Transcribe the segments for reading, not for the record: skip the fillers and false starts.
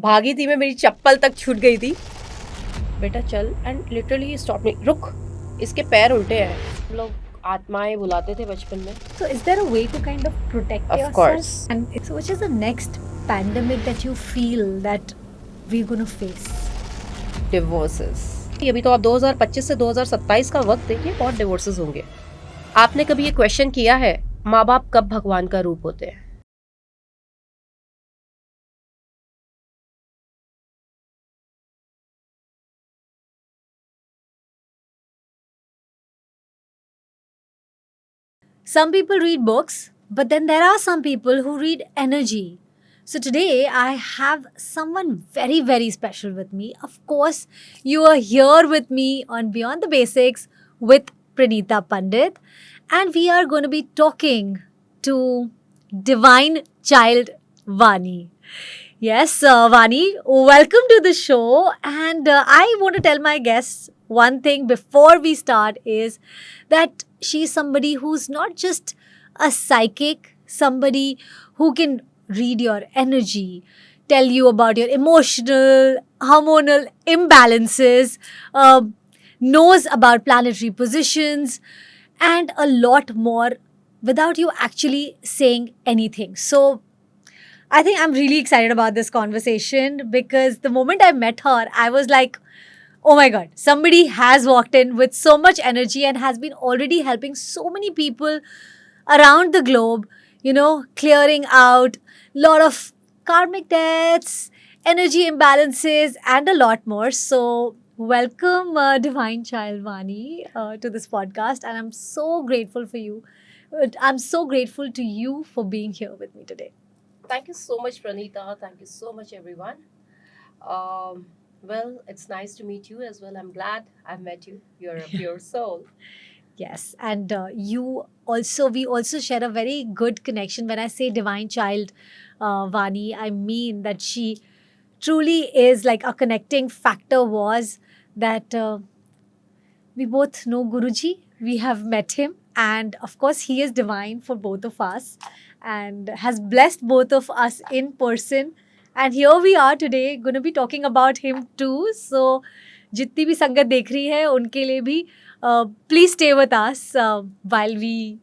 भागी थी मैं, मेरी चप्पल तक छूट गई थी। बेटा चल, एंड लिटरली स्टॉप मी, रुक, इसके पैर उल्टे हैं। हम लोग आत्माएं बुलाते थे बचपन में। So is there a way to kind of protect Of yourself? course. And so which is the next pandemic that you feel that we're going to face? Divorces. अभी तो आप 2025 से 2027 का वक्त देखिए, बहुत डिवोर्सेस होंगे। आपने कभी ये क्वेश्चन किया है, माँ बाप कब भगवान का रूप होते हैं? Some people read books, but then there are some people who read energy. So today I have someone very, very special with me. Of course, you are here with me on Beyond the Basics with Pranita Pandit, and we are going to be talking to Divine Child Vani. Yes, Vani, welcome to the show. And I want to tell my guests one thing before we start is that she's somebody who's not just a psychic, somebody who can read your energy, tell you about your emotional, hormonal imbalances, knows about planetary positions, and a lot more without you actually saying anything. So, I think I'm really excited about this conversation because the moment I met her, I was like, oh my God, somebody has walked in with so much energy and has been already helping so many people around the globe, clearing out a lot of karmic debts, energy imbalances, and a lot more. So, welcome, Divine Child Vani, to this podcast. And I'm so grateful for you. I'm so grateful to you for being here with me today. Thank you so much, Pranita. Thank you so much, everyone. Um, well, it's nice to meet you as well. I'm glad I've met you. You're a pure soul. Yes, and we also share a very good connection. When I say divine child, Vani, I mean that she truly is like a connecting factor was that we both know Guruji, we have met him, and of course, he is divine for both of us and has blessed both of us in person. And here we are today, going to be talking about him too. So, जितनी भी संगत देख रही है उनके लिए भी please stay with us while we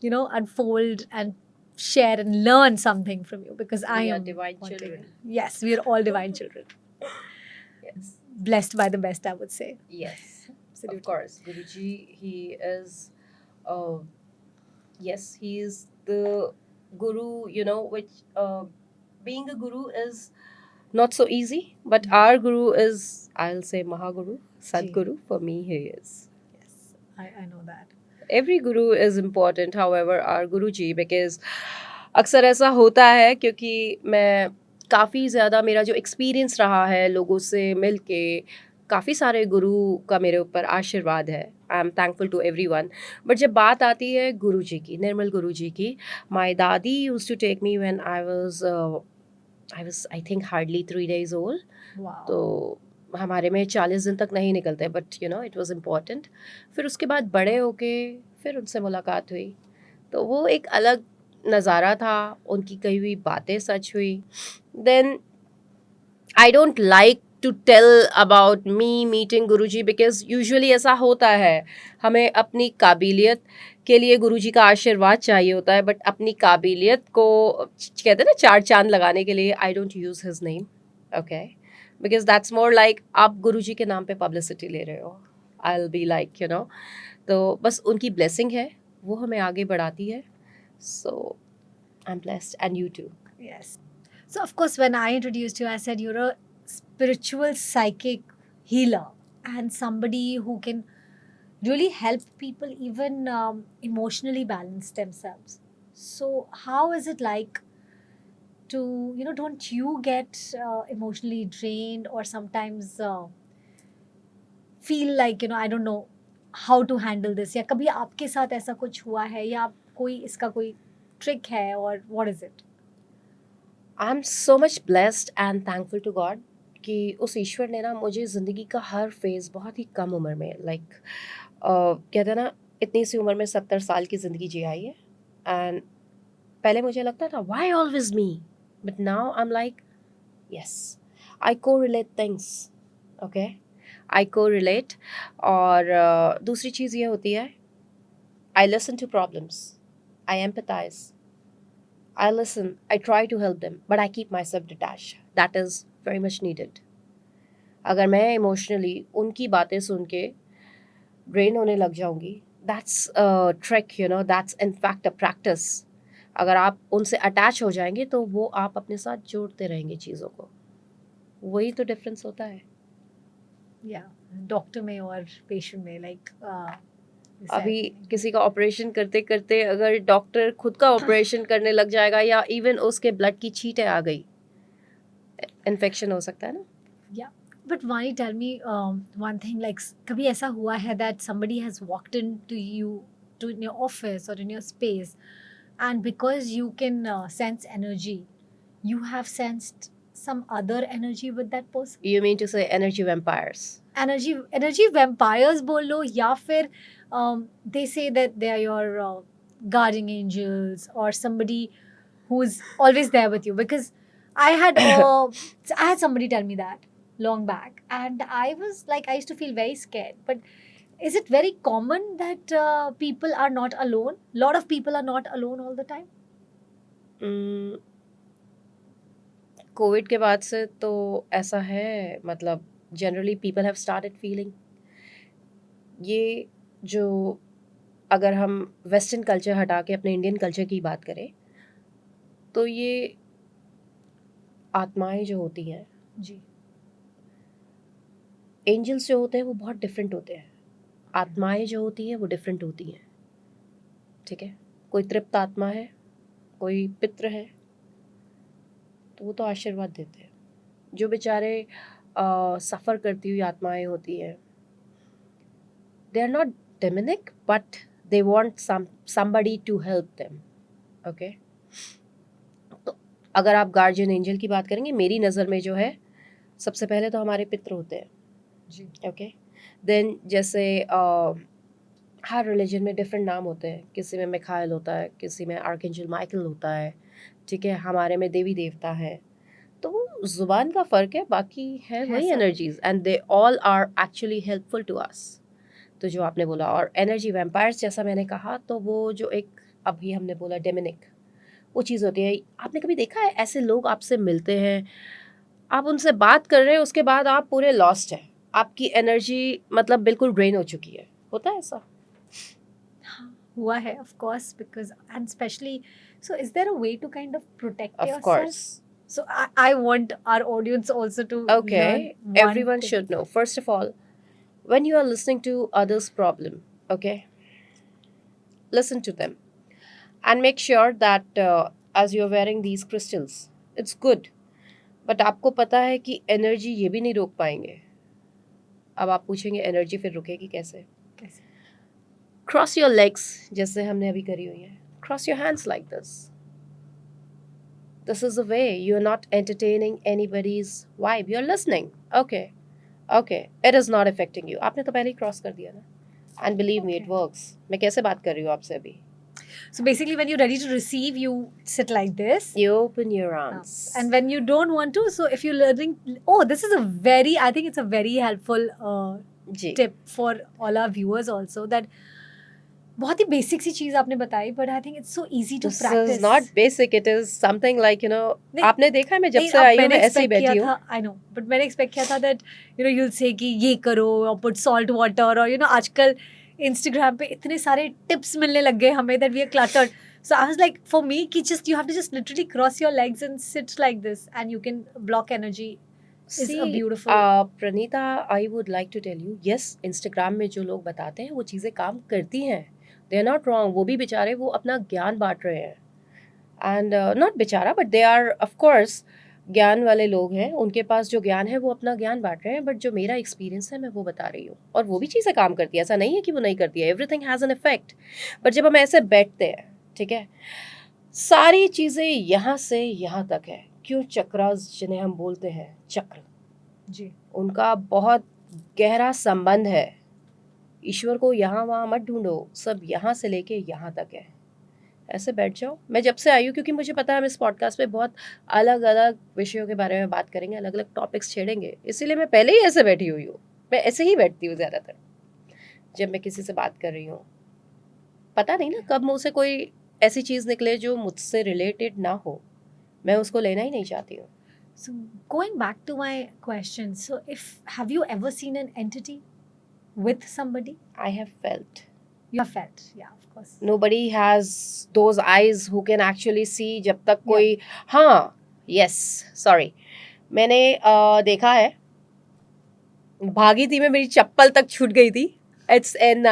unfold and share and learn something from you because I We are am divine wanting- children. Yes, we are all divine children, Yes. blessed by the best, I would say. Yes. Absolutely. Of course. Guruji, he is, uh, yes, he is the guru, which being a guru is not so easy, but our guru is, I'll say, Mahaguru, Sadguru. For me, he is. Yes, I know that. Every guru is important, however, our Guruji, because अक्सर ऐसा होता है क्योंकि मैं काफ़ी ज़्यादा मेरा जो एक्सपीरियंस रहा है लोगों से मिल के, काफ़ी सारे गुरु का मेरे ऊपर आशीर्वाद है। I am thankful to everyone. But जब बात आती है गुरु जी की, निर्मल गुरु जी की, माई दादी use to take me when I think hardly 3 days old। Wow. तो हमारे में 40 दिन तक नहीं निकलते, बट इट वाज इम्पॉर्टेंट। फिर उसके बाद बड़े होके फिर उनसे मुलाकात हुई, तो वो एक अलग नज़ारा था, उनकी कही हुई बातें सच हुई। Then I don't like to tell about me meeting गुरुजी, बिकॉज यूजुअली ऐसा होता है, हमें अपनी काबिलियत के लिए गुरुजी का आशीर्वाद चाहिए होता है, बट अपनी काबिलियत को कहते हैं ना चार चांद लगाने के लिए, I don't use his name, okay, because that's more like आप गुरुजी के नाम पे पब्लिसिटी ले रहे हो। आई विल बी लाइक तो बस उनकी ब्लेसिंग है, वो हमें आगे बढ़ाती है। So I am blessed and you too. Yes. So, of course, when I introduced you, I said you're a spiritual psychic healer and somebody who can really help people even emotionally balance themselves. So, how is it like to, don't you get emotionally drained or sometimes feel like, I don't know how to handle this? या कभी आपके साथ ऐसा कुछ हुआ है या कोई इसका कोई ट्रिक है और what is it? I am so much blessed and thankful to God कि उस ईश्वर ने ना मुझे ज़िंदगी का हर फेज़ बहुत ही कम उम्र में, लाइक कहते हैं ना, इतनी सी उम्र में 70 साल की ज़िंदगी जी आई है। एंड पहले मुझे लगता था why always me, but now I am like yes, I को रिलेट थिंग्स, ओके, आई को रिलेट। और दूसरी चीज़ ये होती है, I listen to problems, I empathize, I listen, I try to help them, but I keep myself detached. That is very much needed. अगर मैं emotionally उनकी बातें सुन के ड्रेन होने लग जाऊंगी, that's a trick, you know, that's in fact a practice. अगर आप उनसे अटैच हो जाएंगे तो वो आप अपने साथ जोड़ते रहेंगे चीज़ों को, वही तो डिफरेंस होता है। Yeah, डॉक्टर में और पेशेंट में लाइक अभी किसी का ऑपरेशन करते करते अगर डॉक्टर खुद का ऑपरेशन करने लग जाएगा या इवन उसके ब्लड की छींटें आ गई, इन्फेक्शन हो सकता है ना। Yeah, but Vani, tell me one thing. Like, कभी ऐसा हुआ है that somebody has walked into you to in your office or in your space, and because you can sense energy, you have sensed some other energy with that person. You mean to say energy vampires? Energy vampires बोल लो या फिर they say that they are your guardian angels or somebody who's always there with you. Because I had somebody tell me that long back, and I was like, I used to feel very scared. But is it very common that people are not alone? A lot of people are not alone all the time. Covid के बाद से तो ऐसा है, मतलब generally people have started feeling ये, जो अगर हम वेस्टर्न कल्चर हटा के अपने इंडियन कल्चर की बात करें तो ये आत्माएं जो होती हैं, जी, एंजल्स जो होते हैं वो बहुत डिफरेंट होते हैं, आत्माएं जो होती हैं वो डिफरेंट होती हैं, ठीक है। कोई तृप्त आत्मा है, कोई पितृ है, तो वो तो आशीर्वाद देते हैं। जो बेचारे सफ़र करती हुई आत्माएं होती हैं, they are not demonic but they want somebody to help them, okay. तो अगर आप गार्जियन एंजल की बात करेंगे, मेरी नज़र में जो है सबसे पहले तो हमारे पितृ होते हैं, जी, ओके। देन जैसे हर रिलीजन में डिफरेंट नाम होते हैं, किसी में मिखाइल होता है, किसी में आर्कएंजल माइकल होता है, ठीक है, हमारे में देवी देवता है। तो वो जुबान का फ़र्क है, बाकी है वही सब। Energies and they all are actually helpful to us. तो जो आपने बोला, और एनर्जी वैम्पायर्स जैसा मैंने कहा, तो वो जो एक अभी हमने बोला डेमोनिक, वो चीज़ होती है। आपने कभी देखा है ऐसे लोग आपसे मिलते हैं, आप उनसे बात कर रहे हैं, उसके बाद आप पूरे लॉस्ट हैं, आपकी एनर्जी मतलब बिल्कुल ड्रेन हो चुकी है, होता है ऐसा? हुआ है, of course, because and especially, so is there a way to kind of protect Of yourself? course. So I want our audience also to Okay, learn one everyone thing. should know. First of all, when you are listening to others' problem, okay, listen to them and make sure that as you are wearing these crystals, it's good. But आपको पता है कि energy ये भी नहीं रोक पाएंगे। अब आप पूछेंगे एनर्जी फिर रुकेगी कैसे? कैसे? क्रॉस योर लेग्स, जैसे हमने अभी करी हुई है, cross your hands like this. This is the way. You're not entertaining anybody's vibe. You're listening. Okay. Okay. It is not affecting you. आपने तो पहले ही क्रॉस कर दिया ना. And believe me, it Okay. works. मैं कैसे बात कर रही हूँ आपसे अभी? So basically, when you're ready to receive, you sit like this. You open your arms. And when you don't want to, so if you're learning, oh, this is a very, I think it's a very helpful ji. tip for all our viewers also, that बहुत ही basic सी चीज आपने बताई, but I think it's so easy to This practice. is not basic. It is something like, you know, नहीं, आपने देखा है मैं जब नहीं, से अब आई हूँ मैंने मैं ऐसे ही expect किया बैठी हूँ. था, I know, but मैंने एक्सपेक्ट किया था that you know you'll say कि ये करो और put salt water, और you know आजकल Instagram पे इतने सारे tips मिलने लग गए हमें that we are cluttered. So I was like, for me कि just you have to just literally cross your legs and sit like this and you can block energy. Is a beautiful. Praneeta, I would like to tell you, yes, Instagram में जो लोग बताते हैं वो चीज़ें काम करती हैं, दे आर नॉट रॉन्ग। वो भी बेचारे वो अपना ज्ञान बांट रहे हैं, एंड नॉट बेचारा but they are of course ज्ञान वाले लोग हैं, उनके पास जो ज्ञान है वो अपना ज्ञान बांट रहे हैं। बट जो मेरा एक्सपीरियंस है मैं वो बता रही हूँ, और वो भी चीज़ें काम करती है, ऐसा नहीं है कि वो नहीं करती है, everything has an effect. But जब हम ऐसे बैठते हैं, ठीक है, सारी चीज़ें यहाँ से यहाँ तक है, क्यों चक्रास जिन्हें हम बोलते हैं चक्र, जी, उनका बहुत गहरा संबंध है। ईश्वर को यहाँ वहाँ मत ढूंढो, सब यहाँ से लेके यहाँ तक है, ऐसे बैठ जाओ। मैं जब से आई हूँ, क्योंकि मुझे पता है हम इस पॉडकास्ट पे बहुत अलग अलग विषयों के बारे में बात करेंगे, अलग अलग टॉपिक्स छेड़ेंगे, इसीलिए मैं पहले ही ऐसे बैठी हुई हूँ। मैं ऐसे ही बैठती हूँ ज़्यादातर जब मैं किसी से बात कर रही हूँ। पता नहीं ना कब मुँह से कोई ऐसी चीज़ निकले जो मुझसे रिलेटेड ना हो, मैं उसको लेना ही नहीं चाहती हूँ। So going back to my question, so if have you ever seen an entity with somebody? I have felt. You have felt, yeah, of course. Nobody has those eyes who can actually see जब तक Yeah. कोई, हाँ, yes, sorry, मैंने देखा है, भागी थी मैं, मेरी चप्पल तक छूट गई थी। इट्स इन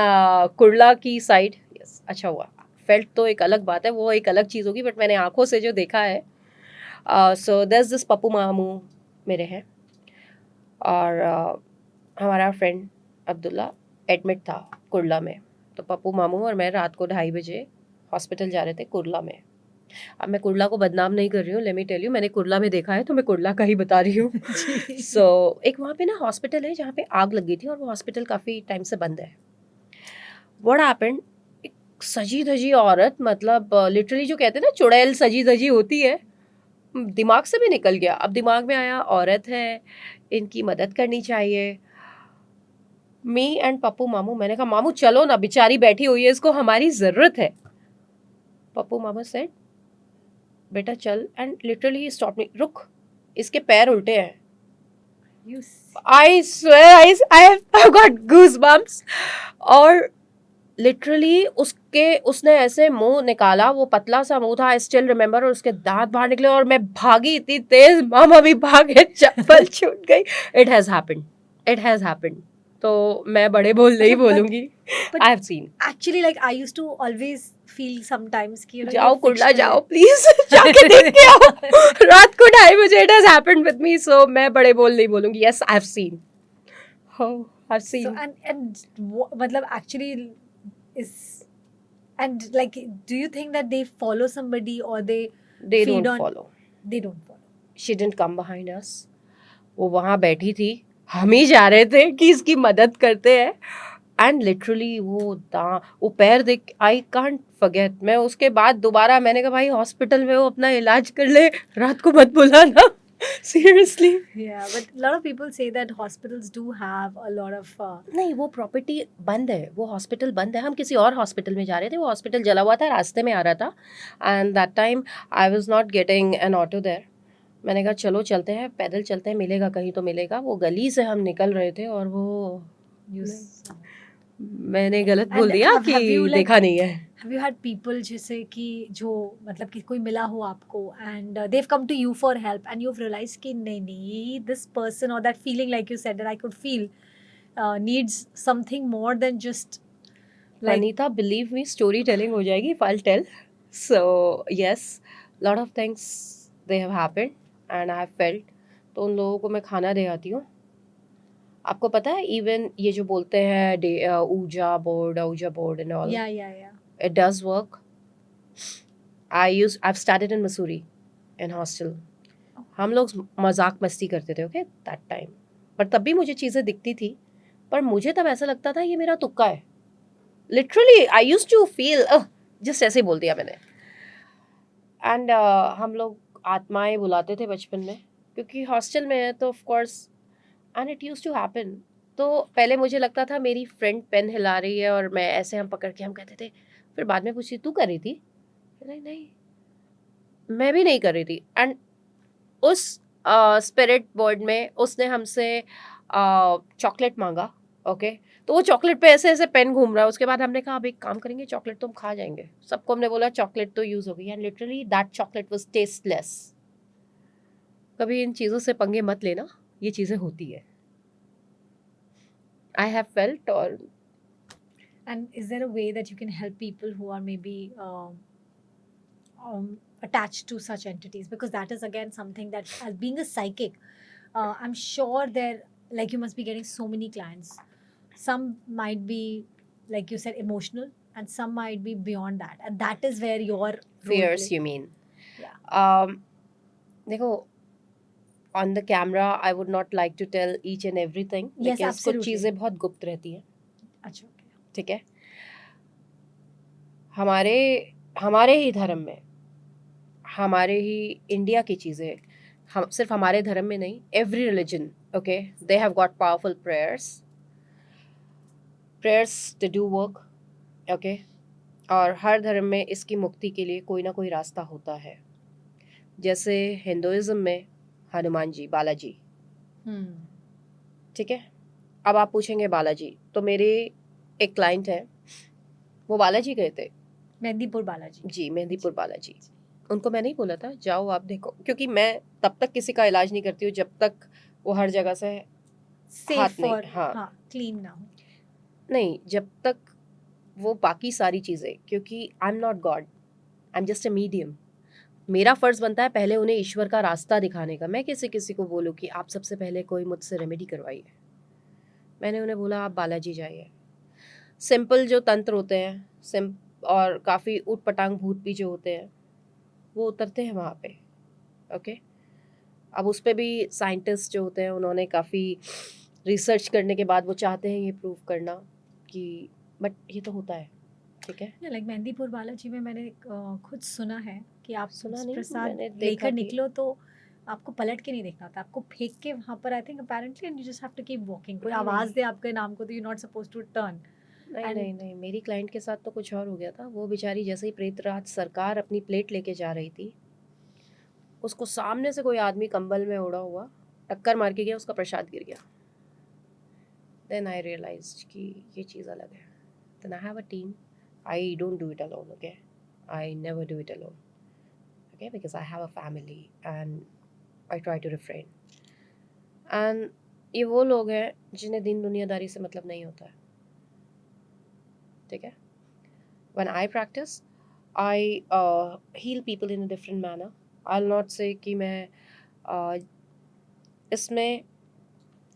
कुर्ला की साइड। यस, अच्छा हुआ। फेल्ट तो एक अलग बात है, वो एक अलग चीज़ होगी, बट मैंने आंखों से जो देखा है, so there is this Pappu मामू मेरे हैं, और हमारा फ्रेंड अब्दुल्ला एडमिट था कुर्ला में। तो पप्पू मामू और मैं रात को 2:30 बजे हॉस्पिटल जा रहे थे कुर्ला में। अब मैं कुर्ला को बदनाम नहीं कर रही हूँ, लेट मी टेल यू, मैंने कुर्ला में देखा है तो मैं कुर्ला का ही बता रही हूँ। सो एक वहाँ पे ना हॉस्पिटल है जहाँ पे आग लगी थी, और वो हॉस्पिटल काफ़ी टाइम से बंद है। व्हाट हैपेंड, एक सजी धजी औरत, मतलब लिटरली जो कहते हैं ना चुड़ैल सजी धजी होती है, दिमाग से भी निकल गया। अब दिमाग में आया औरत है, इनकी मदद करनी चाहिए। मी एंड पप्पू मामू, मैंने कहा मामू चलो ना, बेचारी बैठी हुई है, इसको हमारी ज़रूरत है। पप्पू मामू सेड बेटा चल, एंड लिटरली स्टॉप मी, रुक, इसके पैर उल्टे हैं। You I swear I have got goosebumps। और लिटरली उसने ऐसे मुंह निकाला, वो पतला सा मुंह था, आई स्टिल रिमेम्बर, और उसके दांत बाहर निकले, और मैं भागी इतनी तेज, मामा भी भागे, चप्पल छूट गई। It has happened. तो मैं बड़े बोल नहीं बोलूंगी। आई have scene. actually, like, I used to always feel sometimes कि जाओ कुर्ला जाओ प्लीज, जाके देख के आओ। रात को 2:30 बजे it has happened with me, so मैं बड़े बोल नहीं बोलूंगी। Yes, I have seen. I have So seen. मतलब actually is, and like, do you think that they follow somebody or they They feed don't on? follow. They don't follow. She didn't come behind us. वो वहाँ बैठी थी, हम ही जा रहे थे कि इसकी मदद करते हैं, एंड लिटरली वो पैर देख, आई कांट फॉरगेट। मैं उसके बाद दोबारा मैंने कहा भाई हॉस्पिटल में वो अपना इलाज कर ले, रात को मत बुलाना। Seriously. Yeah, but a lot of people say that hospitals do have a lot of नहीं, वो प्रॉपर्टी बंद है, वो हॉस्पिटल बंद है। हम किसी और हॉस्पिटल में जा रहे थे, वो हॉस्पिटल जला हुआ था, रास्ते में आ रहा था, and that time I was not getting an auto there. मैंने कहा चलो चलते हैं, पैदल चलते हैं, मिलेगा कहीं तो मिलेगा। वो गली से हम निकल रहे थे, और वो you मैंने गलत बोल And दिया have कि you, like, देखा नहीं है। have you had people जैसे कि जो मतलब कि कोई मिला हो आपको and they've come to you for help and you've realized कि नहीं, this person or that feeling, like you said, that I could feel needs something more than just like Anita, believe me, story telling हो जाएगी if I tell. So yes, lot of things they have happened and I have felt. तो उन लोगों को मैं खाना दे आती हूँ। आपको पता है, इवन ये जो बोलते हैं ऊजा board and all, yeah it does work. I've started in Missouri in hostel. हम लोग मजाक मस्ती करते थे, ओके, दैट टाइम। पर तब भी मुझे चीज़ें दिखती थी, पर मुझे तब ऐसा लगता था ये मेरा तुक्का है। Literally I used to feel, just ऐसे ही बोल दिया मैंने। एंड हम लोग आत्माएं बुलाते थे बचपन में, क्योंकि हॉस्टल में है तो of course, and it used to happen. तो पहले मुझे लगता था मेरी फ्रेंड पेन हिला रही है, और मैं ऐसे, हम पकड़ के हम कहते थे। फिर बाद में पूछी तू कर रही थी? नहीं, मैं भी नहीं कर रही थी। एंड उस स्पिरिट बोर्ड में उसने हमसे चॉकलेट मांगा, ओके। तो वो चॉकलेट पे ऐसे ऐसे पेन घूम रहा है। उसके बाद हमने कहा अब एक काम करेंगे, चॉकलेट तो हम खा जाएंगे। सबको हमने बोला चॉकलेट तो यूज़ हो गई, and literally that chocolate was tasteless. कभी इन चीज़ों से पंगे मत लेना, ये चीज़ें होती है। आई हैव फेल्ट। और and is there a way that you can help people who are maybe attached to such entities, because that is again something that, as being a psychic, I'm sure there, like, you must be getting so many clients. Some might be, like you said, emotional, and some might be beyond that, and that is where your role fears play. you mean? Yeah. देखो, on the camera I would not like to tell each and everything, Yes, लेकिन कुछ absolutely. चीज़ें बहुत गुप्त रहती हैं, अच्छा, okay. ठीक है। हमारे हमारे ही धर्म में, हमारे ही इंडिया की चीज़ें, हम सिर्फ हमारे धर्म में नहीं, every religion, okay, they have got powerful prayers to do work, okay. और हर धर्म में इसकी मुक्ति के लिए कोई ना कोई रास्ता होता है। जैसे हिंदुइज्म में हनुमान जी, बालाजी, ठीक है। अब आप पूछेंगे बालाजी, तो मेरे एक क्लाइंट है, वो बालाजी गए थे। मेहंदीपुर बालाजी। जी, मेहंदीपुर बालाजी। उनको मैंने ही बोला था जाओ आप देखो, क्योंकि मैं तब तक किसी का इलाज नहीं करती हूँ जब तक वो हर जगह से सेफ हाथ नहीं, फॉर, हाँ हाँ, क्लीन ना हो। नहीं, जब तक वो बाकी सारी चीज़ें, क्योंकि आई am not God, I am just a medium. मेरा फ़र्ज़ बनता है पहले उन्हें ईश्वर का रास्ता दिखाने का। मैं किसी किसी को बोलूँ कि आप सबसे पहले कोई मुझसे रेमेडी करवाइए, मैंने उन्हें बोला आप बालाजी जाइए। सिंपल जो तंत्र होते हैं, और काफ़ी ऊट पटांग भूत भी जो होते हैं, वो उतरते हैं वहाँ पे, ओके। अब उस पे भी साइंटिस्ट जो होते हैं उन्होंने काफ़ी रिसर्च करने के बाद वो चाहते हैं ये प्रूव करना कि बट ये तो होता है, ठीक है। लाइक मेहंदीपुर बालाजी में मैंने खुद सुना है कि आप सुना नहीं, प्रसाद मैंने देखा लेकर कि निकलो तो आपको पलट के नहीं देखना होता, आपको फेंक के वहां पर, I think apparently, and you just have to keep walking. कोई नहीं, आवाज नहीं, दे आपके नाम को तो you not suppose to turn. नहीं, एंड नहीं, नहीं, मेरी क्लाइंट के साथ तो कुछ और हो गया था। वो बेचारी जैसे ही प्रेतराज सरकार अपनी प्लेट लेके जा रही थी, उसको सामने से कोई आदमी कंबल में ओढ़ा हुआ टक्कर मार के गया, उसका प्रसाद गिर गया। देन आई रियलाइज्ड कि ये चीज़ अलग है। Then I have a team, I don't do it alone, okay, I never do it alone, okay, because I have a family and I try to refrain. And ये वो लोग हैं जिन्हें दीन दुनियादारी से मतलब नहीं होता है, ठीक है। When I practice, I heal people in a different manner. I'll not say कि मैं इसमें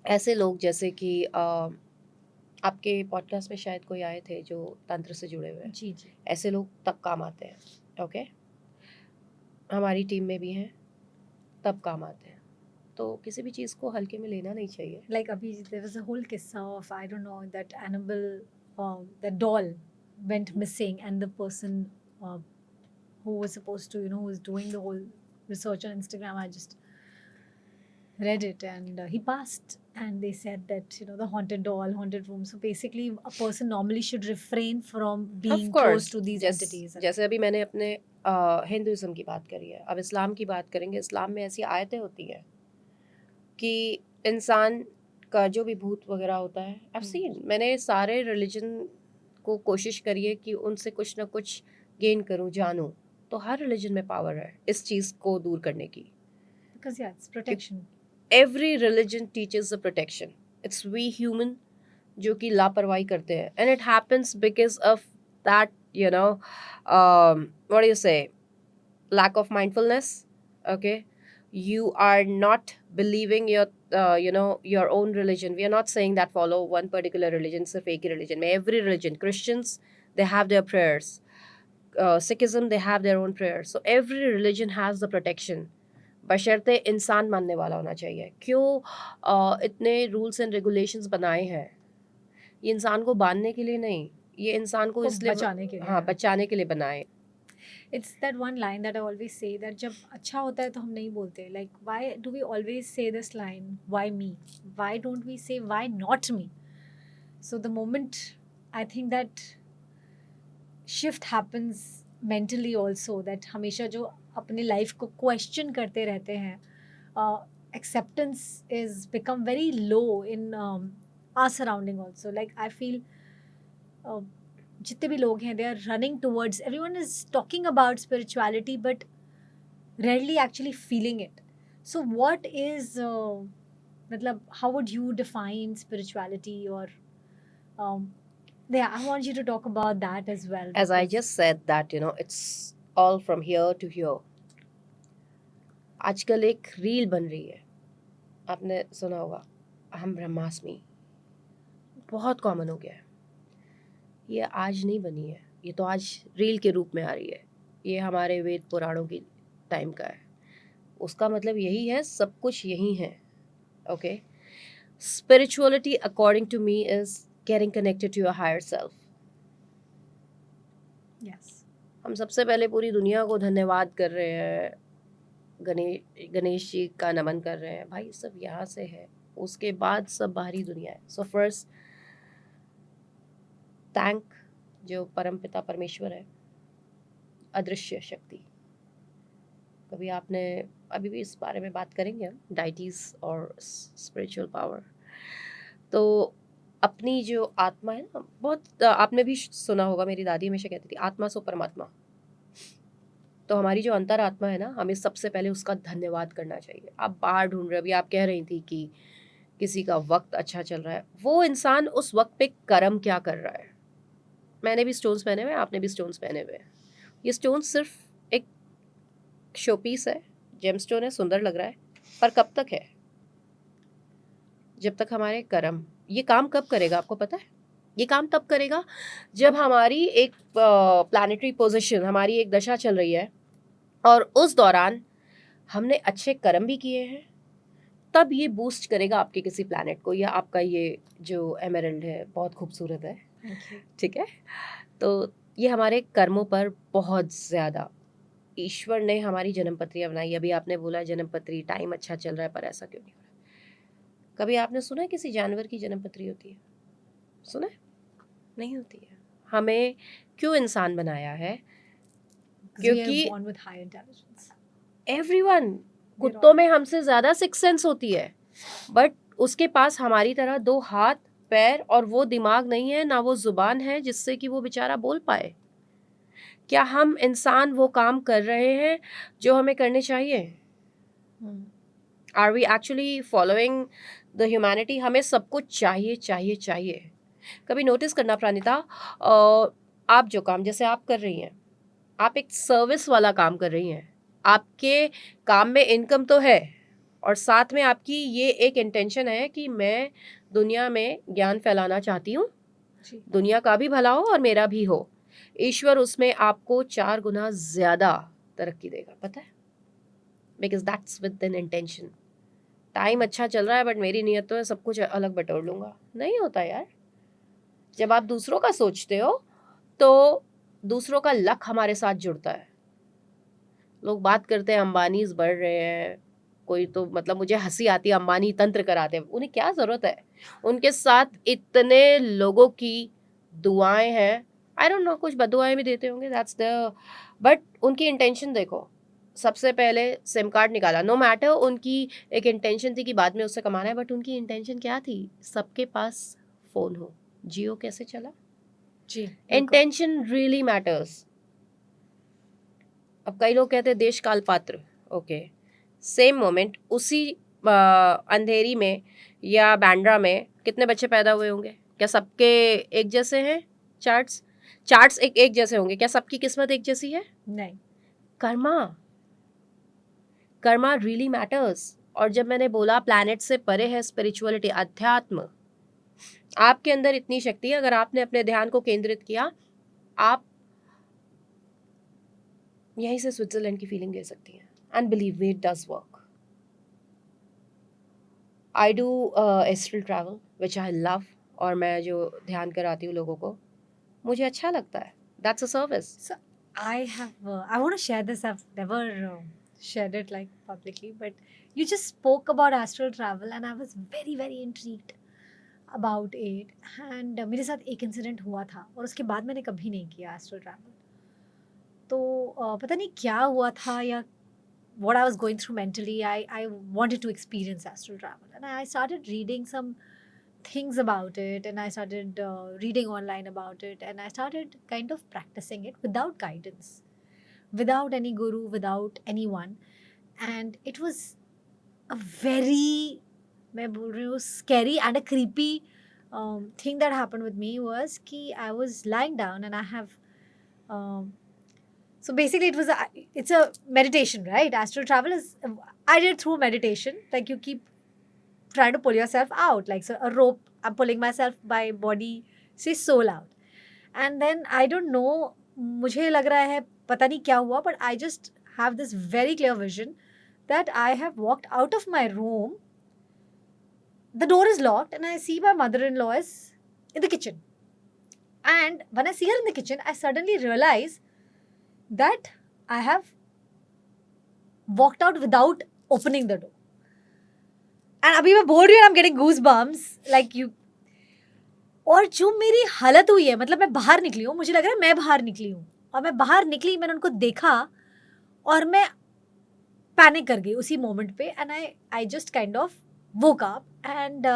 ऐसे लोग जैसे कि आपके पॉडकास्ट में शायद कोई आए थे जो तंत्र से जुड़े हुए हैं, जी जी, ऐसे लोग तब काम आते हैं, ओके। हमारी टीम में भी हैं, तब काम आते हैं। तो किसी भी चीज़ को हल्के में लेना नहीं चाहिए। लाइक अभी देयर वाज अ होल किस्सा of, I don't know, that animal, the doll went missing, and the person who was supposed to, who was doing the whole research on Instagram, I just read it, and he passed, and they said that, the haunted doll, haunted room. So basically a person normally should refrain from Of being course, close to these entities. जैसे अभी मैंने अपने Hinduism की बात करी है, अब इस्लाम की बात करेंगे। इस्लाम में ऐसी आयतें होती हैं कि इंसान का जो भी भूत वगैरह होता है, I've seen, मैंने सारे रिलीजन को कोशिश करी है कि उनसे कुछ ना कुछ गेन करूं, जानूं। तो हर रिलीजन में पावर है इस चीज़ को दूर करने की। Because yeah, it's protection. Every religion teaches the protection. It's we human जो कि लापरवाही करते हैं, and it happens because of that, what do you say, lack of mindfulness, okay. You are not believing your own religion. We are not saying that follow one particular religion, sirf ek hi religion mein, every religion, Christians, they have their prayers, Sikhism, they have their own prayers. So every religion has the protection, बशर्ते इंसान मानने वाला होना चाहिए। क्यों इतने rules and regulations बनाए हैं? ये इंसान को बांधने के लिए नहीं, ये इंसान को इसलिए बचाने के लिए, हाँ, बचाने के लिए बनाए। It's that one line that I always say, that जब अच्छा होता है तो हम नहीं बोलते. Like, why do we always say this line, why me? Why don't we say, why not me? So the moment, I think that shift happens mentally also, that हमेशा जो अपने life को question करते रहते हैं, acceptance is become very low in our surrounding also. Like, I feel जितने भी लोग हैं, they are running towards, everyone is talking about spirituality but rarely actually feeling it. So what is matlab, how would you define spirituality? Or yeah, I want you to talk about that as well, As I because just said that, it's all from here to here. आजकल एक reel बन रही है, आपने सुना होगा, हम ब्रह्मास्मि, बहुत कॉमन हो गया है। ये आज नहीं बनी है, ये तो आज रील के रूप में आ रही है। ये हमारे वेद पुराणों की टाइम का है। उसका मतलब यही है, सब कुछ यही है, okay. Spirituality according to me is getting connected to your higher self. yes, हम सबसे पहले पूरी दुनिया को धन्यवाद कर रहे हैं, गणेश जी का नमन कर रहे हैं, भाई सब यहाँ से है, उसके बाद सब बाहरी दुनिया है. सो फर्स्ट थैंक जो परमपिता परमेश्वर है, अदृश्य शक्ति. कभी आपने, अभी भी इस बारे में बात करेंगे हम, डाइटीज और स्पिरिचुअल पावर. तो अपनी जो आत्मा है ना, बहुत आपने भी सुना होगा, मेरी दादी हमेशा कहती थी आत्मा सो परमात्मा. तो हमारी जो अंतर आत्मा है ना, हमें सबसे पहले उसका धन्यवाद करना चाहिए. आप बाहर ढूंढ रहे हो, अभी आप कह रही थी कि किसी का वक्त अच्छा चल रहा है, वो इंसान उस वक्त पे कर्म क्या कर रहा है. मैंने भी स्टोन्स पहने हुए, आपने भी स्टोन्स पहने हुए. ये स्टोन सिर्फ एक शोपीस है, जेमस्टोन है, सुंदर लग रहा है, पर कब तक है? जब तक हमारे कर्म. ये काम कब करेगा आपको पता है? ये काम तब करेगा जब हमारी एक प्लैनेटरी पोजीशन, हमारी एक दशा चल रही है और उस दौरान हमने अच्छे कर्म भी किए हैं, तब ये बूस्ट करेगा आपके किसी प्लैनेट को. या आपका ये जो एमरल्ड है बहुत खूबसूरत है, ठीक है. तो ये हमारे कर्मों पर बहुत ज़्यादा ईश्वर ने हमारी जन्मपत्रियाँ बनाई. अभी आपने बोला जन्मपत्री, टाइम अच्छा चल रहा है, पर ऐसा क्यों नहीं हो रहा? कभी आपने सुना है किसी जानवर की जन्मपत्री होती है? सुना है? नहीं होती है. हमें क्यों इंसान बनाया है? क्योंकि एवरीवन, कुत्तों में हमसे ज़्यादा सिक्स सेंस होती है, बट उसके पास हमारी तरह 2 हाथ, पैर और वो दिमाग नहीं है, ना वो जुबान है जिससे कि वो बेचारा बोल पाए. क्या हम इंसान वो काम कर रहे हैं जो हमें करने चाहिए? Are we actually following the humanity? हमें सब कुछ चाहिए चाहिए चाहिए. कभी नोटिस करना प्राणिता, आप जो काम जैसे आप कर रही हैं, आप एक सर्विस वाला काम कर रही हैं. आपके काम में इनकम तो है, और साथ में आपकी ये एक इंटेंशन है कि मैं दुनिया में ज्ञान फैलाना चाहती हूँ, दुनिया का भी भला हो और मेरा भी हो. ईश्वर उसमें आपको 4 गुना ज़्यादा तरक्की देगा, पता है? Because that's with an intention. Time अच्छा चल रहा है बट मेरी नीयत तो है सब कुछ अलग बटोर लूँगा. नहीं होता यार. जब आप दूसरों का सोचते हो तो दूसरों का लक हमारे साथ जुड़ता है. लोग बात करते हैं अंबानीज बढ़ रहे हैं, कोई तो मतलब मुझे हंसी आती है, अंबानी तंत्र कराते हैं. उन्हें क्या ज़रूरत है? उनके साथ इतने लोगों की दुआएं हैं. आई डोंट नो, कुछ बदुआएं भी देते होंगे, दैट्स द, बट उनकी इंटेंशन देखो. सबसे पहले सिम कार्ड निकाला, नो मैटर उनकी एक इंटेंशन थी कि बाद में उससे कमाना है, बट उनकी इंटेंशन क्या थी? सबके पास फ़ोन हो. जियो कैसे चला? जी, इंटेंशन रियली मैटर्स. अब कई लोग कहते हैं देश काल पात्र. ओके, सेम मोमेंट उसी अंधेरी में या बैंड्रा में कितने बच्चे पैदा हुए होंगे? क्या सबके एक जैसे हैं चार्ट्स एक जैसे होंगे? क्या सबकी किस्मत एक जैसी है? नहीं. Karma really matters. और जब मैंने बोला प्लैनेट से परे है स्पिरिचुअलिटी, अध्यात्म, आपके अंदर इतनी शक्ति है. अगर आपने अपने ध्यान को केंद्रित किया, आप यहीं से स्विट्जरलैंड की फीलिंग ले सकती हैं. And believe me, it does work. I do astral travel which I love. और मैं जो ध्यान कराती हूँ लोगों को, मुझे अच्छा लगता है. That's a service. So I want to share this. I've never shared it like publicly, but you just spoke about astral travel, and I was very very intrigued about it. And मेरे साथ एक incident हुआ था और उसके बाद मैंने कभी नहीं किया एस्ट्रल ट्रैवल. तो पता नहीं क्या हुआ था या what I was going through mentally. I wanted to experience astral travel, and I started reading some things about it, and I started reading online about it, and I started kind of practicing it without guidance, without any guru, without anyone. And it was a very, मैं बोल रही हूँ, scary and a creepy thing that happened with me was कि I was lying down and I have so basically it's a meditation, right? Astral travel is, I did through meditation. Like you keep trying to pull yourself out, like so a rope. I'm pulling myself by body से soul out, and then I don't know, मुझे लग रहा है पता नहीं क्या हुआ, but I just have this very clear vision that I have walked out of my room. The door is locked, and I see my mother-in-law is in the kitchen. And when I see her in the kitchen, I suddenly realize that I have walked out without opening the door. And अभी मैं बोल रही हूँ, I'm getting goosebumps like you. और जो मेरी हालत हुई है, मतलब मैं बाहर निकली हूँ, मुझे लग रहा है मैं बाहर निकली हूँ, और मैं बाहर निकली, मैंने उनको देखा और मैं पैनिक कर गई उसी मोमेंट पे. And I just kind of woke up and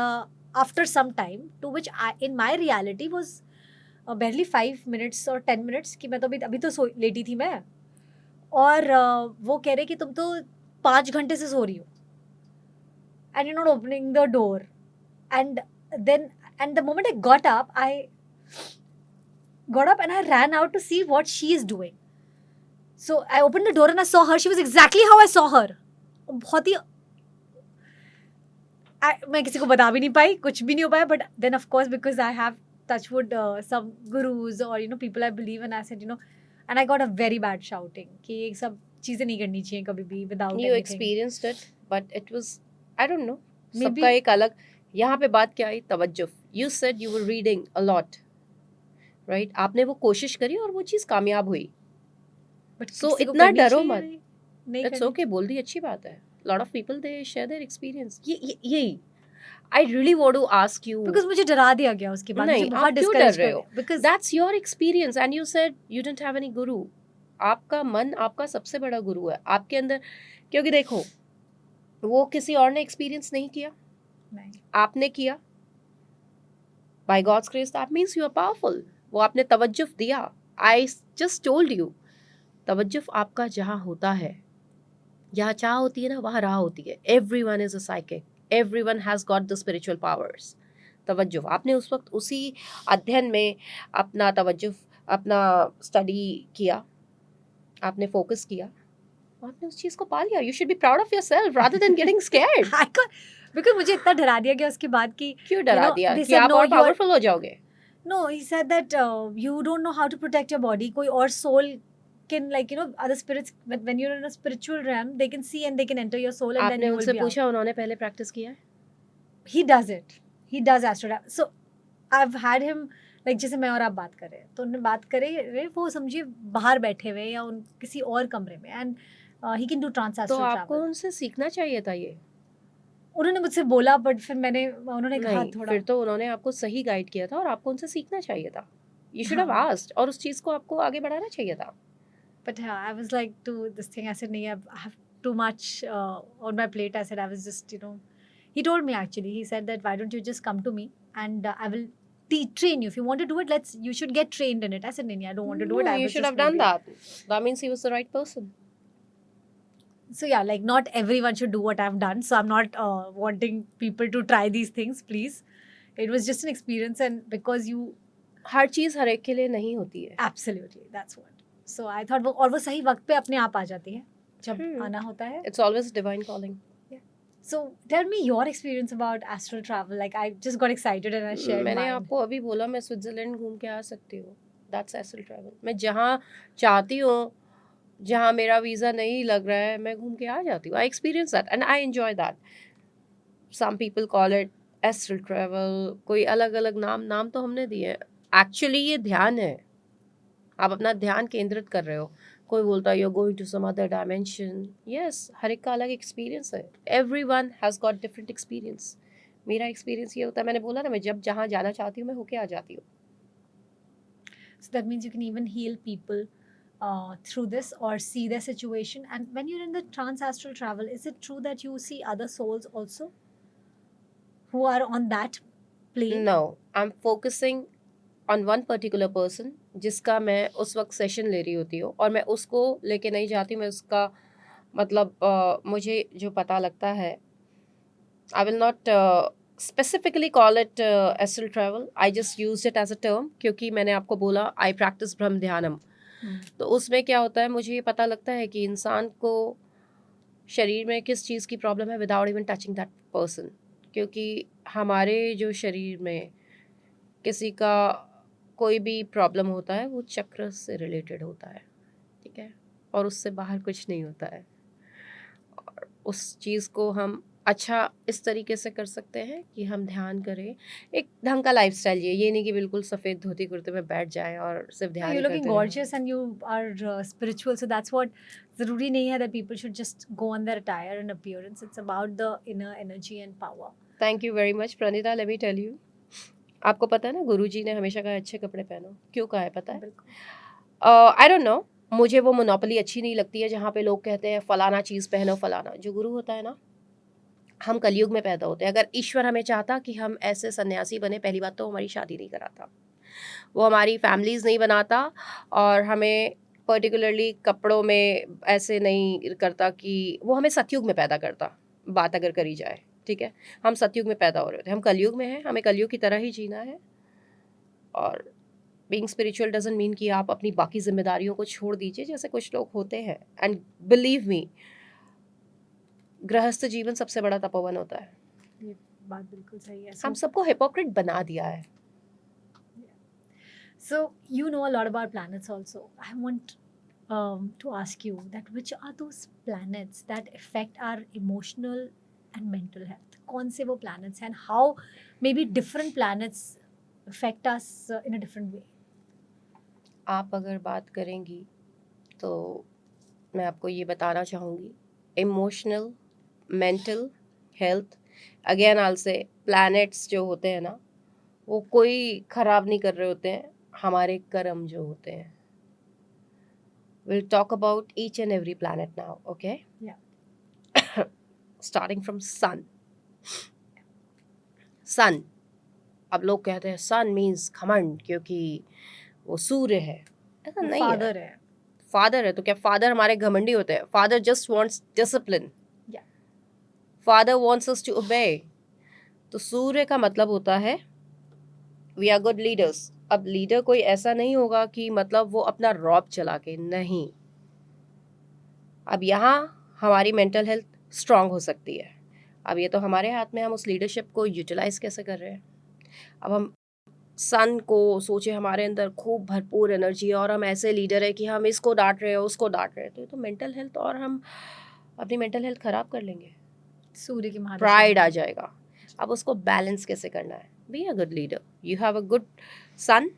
after some time to which I in my reality was barely 5 minutes or 10 minutes कि मैं तो अभी तो लेटी थी मैं, और वो कह रहे कि तुम तो 5 घंटे से सो रही हो and you're not opening the door. And then and the moment I got up and I ran out to see what she is doing. So I opened the door and I saw her. She was exactly how I saw her. बहुत ही मैं किसी को बता भी नहीं पाई, कुछ भी नहीं हो पाया. But then of course because I have touchwood some gurus or people I believe in, I said and I got a very bad shouting कि ये सब चीजें नहीं करनी चाहिए कभी भी without You anything. experienced it, but it was, I don't know. Maybe- सबका एक अलग. यहाँ पे बात क्या आई? तवज्जुह. You said you were reading a lot, right? आपने वो कोशिश करी और वो चीज़ कामयाब हुई. But So, किसी को इतना करनी डरो चाहिए मत. नहीं It's करनी. okay. बोल दी, अच्छी बात है. Lot of people they share their experience. यही. I really want to ask you. Because मुझे डरा दिया गया उसके बाद. नहीं, मुझे बहुत आप क्यों discourage डर रहे कर हो? दिया. Because That's your experience and you said you didn't have any guru. आपका मन आपका सबसे बड़ा गुरु है. आपके अंदर, क्योंकि देखो, वो किसी और ने एक्सपीरियंस नहीं किया, नहीं. आपने किया. By God's grace, that means you are powerful. वो आपने तवज्जुह दिया. I just told you. तवज्जुह आपका जहाँ होता है, जहाँ चाह होती है ना, वहाँ राह होती है. Everyone is a psychic. Everyone has got the spiritual powers. तवज्जुह आपने उस वक्त उसी अध्ययन में अपना तवज्जुह, अपना स्टडी किया, आपने फोकस किया, आपने उस चीज़ को पा लिया. You should be proud of yourself rather than getting scared. I can't, because मुझे इतना डरा दिया गया उसके बाद कि क्यों डरा दिया they कि said, आप "No, और you are-" पावरफुल हो जाओगे? No, he said that you don't know how to protect your body. कोई और soul can other spirits, when you're in a spiritual realm, they can see and they can enter your soul and then आपने you will उनसे be out. पूछा, उन्होंने पहले practice किया है? He does it. He does astro travel. So I've had him जैसे मैं और आप बात कर रहे हैं, तो उन्होंने बात करे, वो समझिए बाहर बैठे हुए या उन किसी और कमरे में, and he can do trans तो एस्ट्रल आपको ट्रैवल. उनसे सीखना चाहिए था ये. उन्होंने मुझसे बोला, बट फिर उन्होंने कहा नहीं, थोड़ा. फिर तो उन्होंने आपको सही गाइड किया था और आपको उनसे सीखना चाहिए था. You should have हाँ. asked, और उस चीज़ को आपको आगे बढ़ाना चाहिए था. But yeah, I was like to this thing. I said, "Nee, I have too much on my plate." I said, I was just, He told me actually. He said that why don't you just come to me and I will train you. If you want to do it, you should get trained in it. I said, "Nee, I don't want to do it." No, I you was should just have done maybe-" that. That means he was the right person. So yeah, not everyone should do what I've done. So I'm not wanting people to try these things. Please, it was just an experience, and because you हर चीज़ हर एक के लिए नहीं होती है. absolutely, that's what. So I thought वो सही वक्त पे अपने आप आ जाती है जब आना होता है. It's always a divine calling. So tell me your experience about astral travel. Like I just got excited and I shared मैंने mine. आपको अभी बोला मैं स्विट्जरलैंड घूम के आ सकती हूँ. That's astral travel. मैं जहाँ चाहती हूँ, जहाँ मेरा वीज़ा नहीं लग रहा है, मैं घूम के आ जाती हूँ. I experience that and I enjoy that. Some people call it astral travel. कोई अलग अलग नाम तो हमने दिए हैं. Actually ये ध्यान है. आप अपना ध्यान केंद्रित कर रहे हो. कोई बोलता है you're going to some other dimension. Yes, हर एक का अलग एक्सपीरियंस है. Everyone has got different experience. मेरा एक्सपीरियंस ये होता है, मैंने बोला ना, मैं जहाँ जाना चाहती हूँ मैं होके आ जाती हूँ. So that means you can even heal people through this or see their situation. And when you're in the trans astral travel, is it true that you see other souls also who are on that plane? No, I'm focusing on one particular person जिसका मैं उस वक्त session ले रही होती हूँ और मैं उसको लेके नहीं जाती. मैं उसका मतलब मुझे जो पता लगता है, I will not specifically call it astral travel. I just used it as a term क्योंकि मैंने आपको बोला I practice ब्रह्म ध्यानम. तो उसमें क्या होता है, मुझे ये पता लगता है कि इंसान को शरीर में किस चीज़ की प्रॉब्लम है without even touching that person. क्योंकि हमारे जो शरीर में किसी का कोई भी प्रॉब्लम होता है वो चक्र से रिलेटेड होता है, ठीक है, और उससे बाहर कुछ नहीं होता है. और उस चीज़ को हम अच्छा इस तरीके से कर सकते हैं कि हम ध्यान करें, एक ढंग का लाइफस्टाइल जिए, ये नहीं कि बिल्कुल सफ़ेद धोती कुर्ते में बैठ जाएं और सिर्फ ध्यान You're ही looking करते रहें। gorgeous and you are spiritual, so that's what ज़रूरी नहीं है that people should just go on their attire and appearance. It's about the inner energy and power. Thank you very much Pranita, let me tell you, आपको पता है ना गुरुजी ने हमेशा कहा अच्छे कपड़े पहनो, क्यों कहा है पता है? बिल्कुल। आई डोंट नो, मुझे वो मोनोपोली अच्छी नहीं लगती है जहाँ पे लोग कहते हैं फलाना चीज़ पहनो फलाना। जो गुरु होता है ना, हम कलयुग में पैदा होते हैं। अगर ईश्वर हमें चाहता कि हम ऐसे सन्यासी बने, पहली बात तो हमारी शादी नहीं कराता, वो हमारी फैमिलीज़ नहीं बनाता, और हमें पर्टिकुलरली कपड़ों में ऐसे नहीं करता कि वो हमें सतयुग में पैदा करता, बात अगर करी जाए, ठीक है? हम सतयुग में पैदा हो रहे थे, हम कलयुग में हैं, हमें कलयुग की तरह ही जीना है। और बीइंग स्पिरिचुअल डजंट मीन कि आप अपनी बाकी जिम्मेदारियों को छोड़ दीजिए जैसे कुछ लोग होते हैं। एंड बिलीव मी, गृहस्थ जीवन सबसे बड़ा तपोवन होता है। ये बात बिल्कुल सही है। हम सबको हिपोक्रेट बना दिया है। So you know a lot about planets also. I want to ask you that which are those planets that affect our emotional and mental health? कौन से वो planets हैं and how maybe different planets affect us in a different way? आप अगर बात करेंगी तो मैं आपको ये बताना चाहूँगी, इमोशनल, मेंटल हेल्थ, अगेन आल से प्लैनेट्स जो होते हैं ना, वो कोई ख़राब नहीं कर रहे होते हैं, हमारे कर्म जो होते हैं। Will talk about each and every planet now, okay? Yeah. Starting from sun. Sun, अब लोग कहते हैं सन मीन्स घमंड क्योंकि वो सूर्य है। ऐसा वो नहीं है। father है। फादर है तो क्या फादर हमारे घमंडी होते हैं? Father just wants discipline, Yeah. Father wants us to obey. तो सूर्य का मतलब होता है वी आर गुड लीडर्स। अब लीडर कोई ऐसा नहीं होगा कि मतलब वो अपना रॉब चला के, नहीं। अब यहाँ हमारी मेंटल हेल्थ स्ट्रांग हो सकती है। अब ये तो हमारे हाथ में, हम उस लीडरशिप को यूटिलाइज कैसे कर रहे हैं। अब हम सन को सोचे हमारे अंदर खूब भरपूर एनर्जी है और हम ऐसे लीडर है कि हम इसको डांट रहे हैं उसको डांट रहे हैं, तो ये तो मेंटल हेल्थ, और हम अपनी मेंटल हेल्थ खराब कर लेंगे, सूर्य के महादशा प्राइड में। आ जाएगा। अब उसको बैलेंस कैसे करना है? Be a good leader, you have a good sun,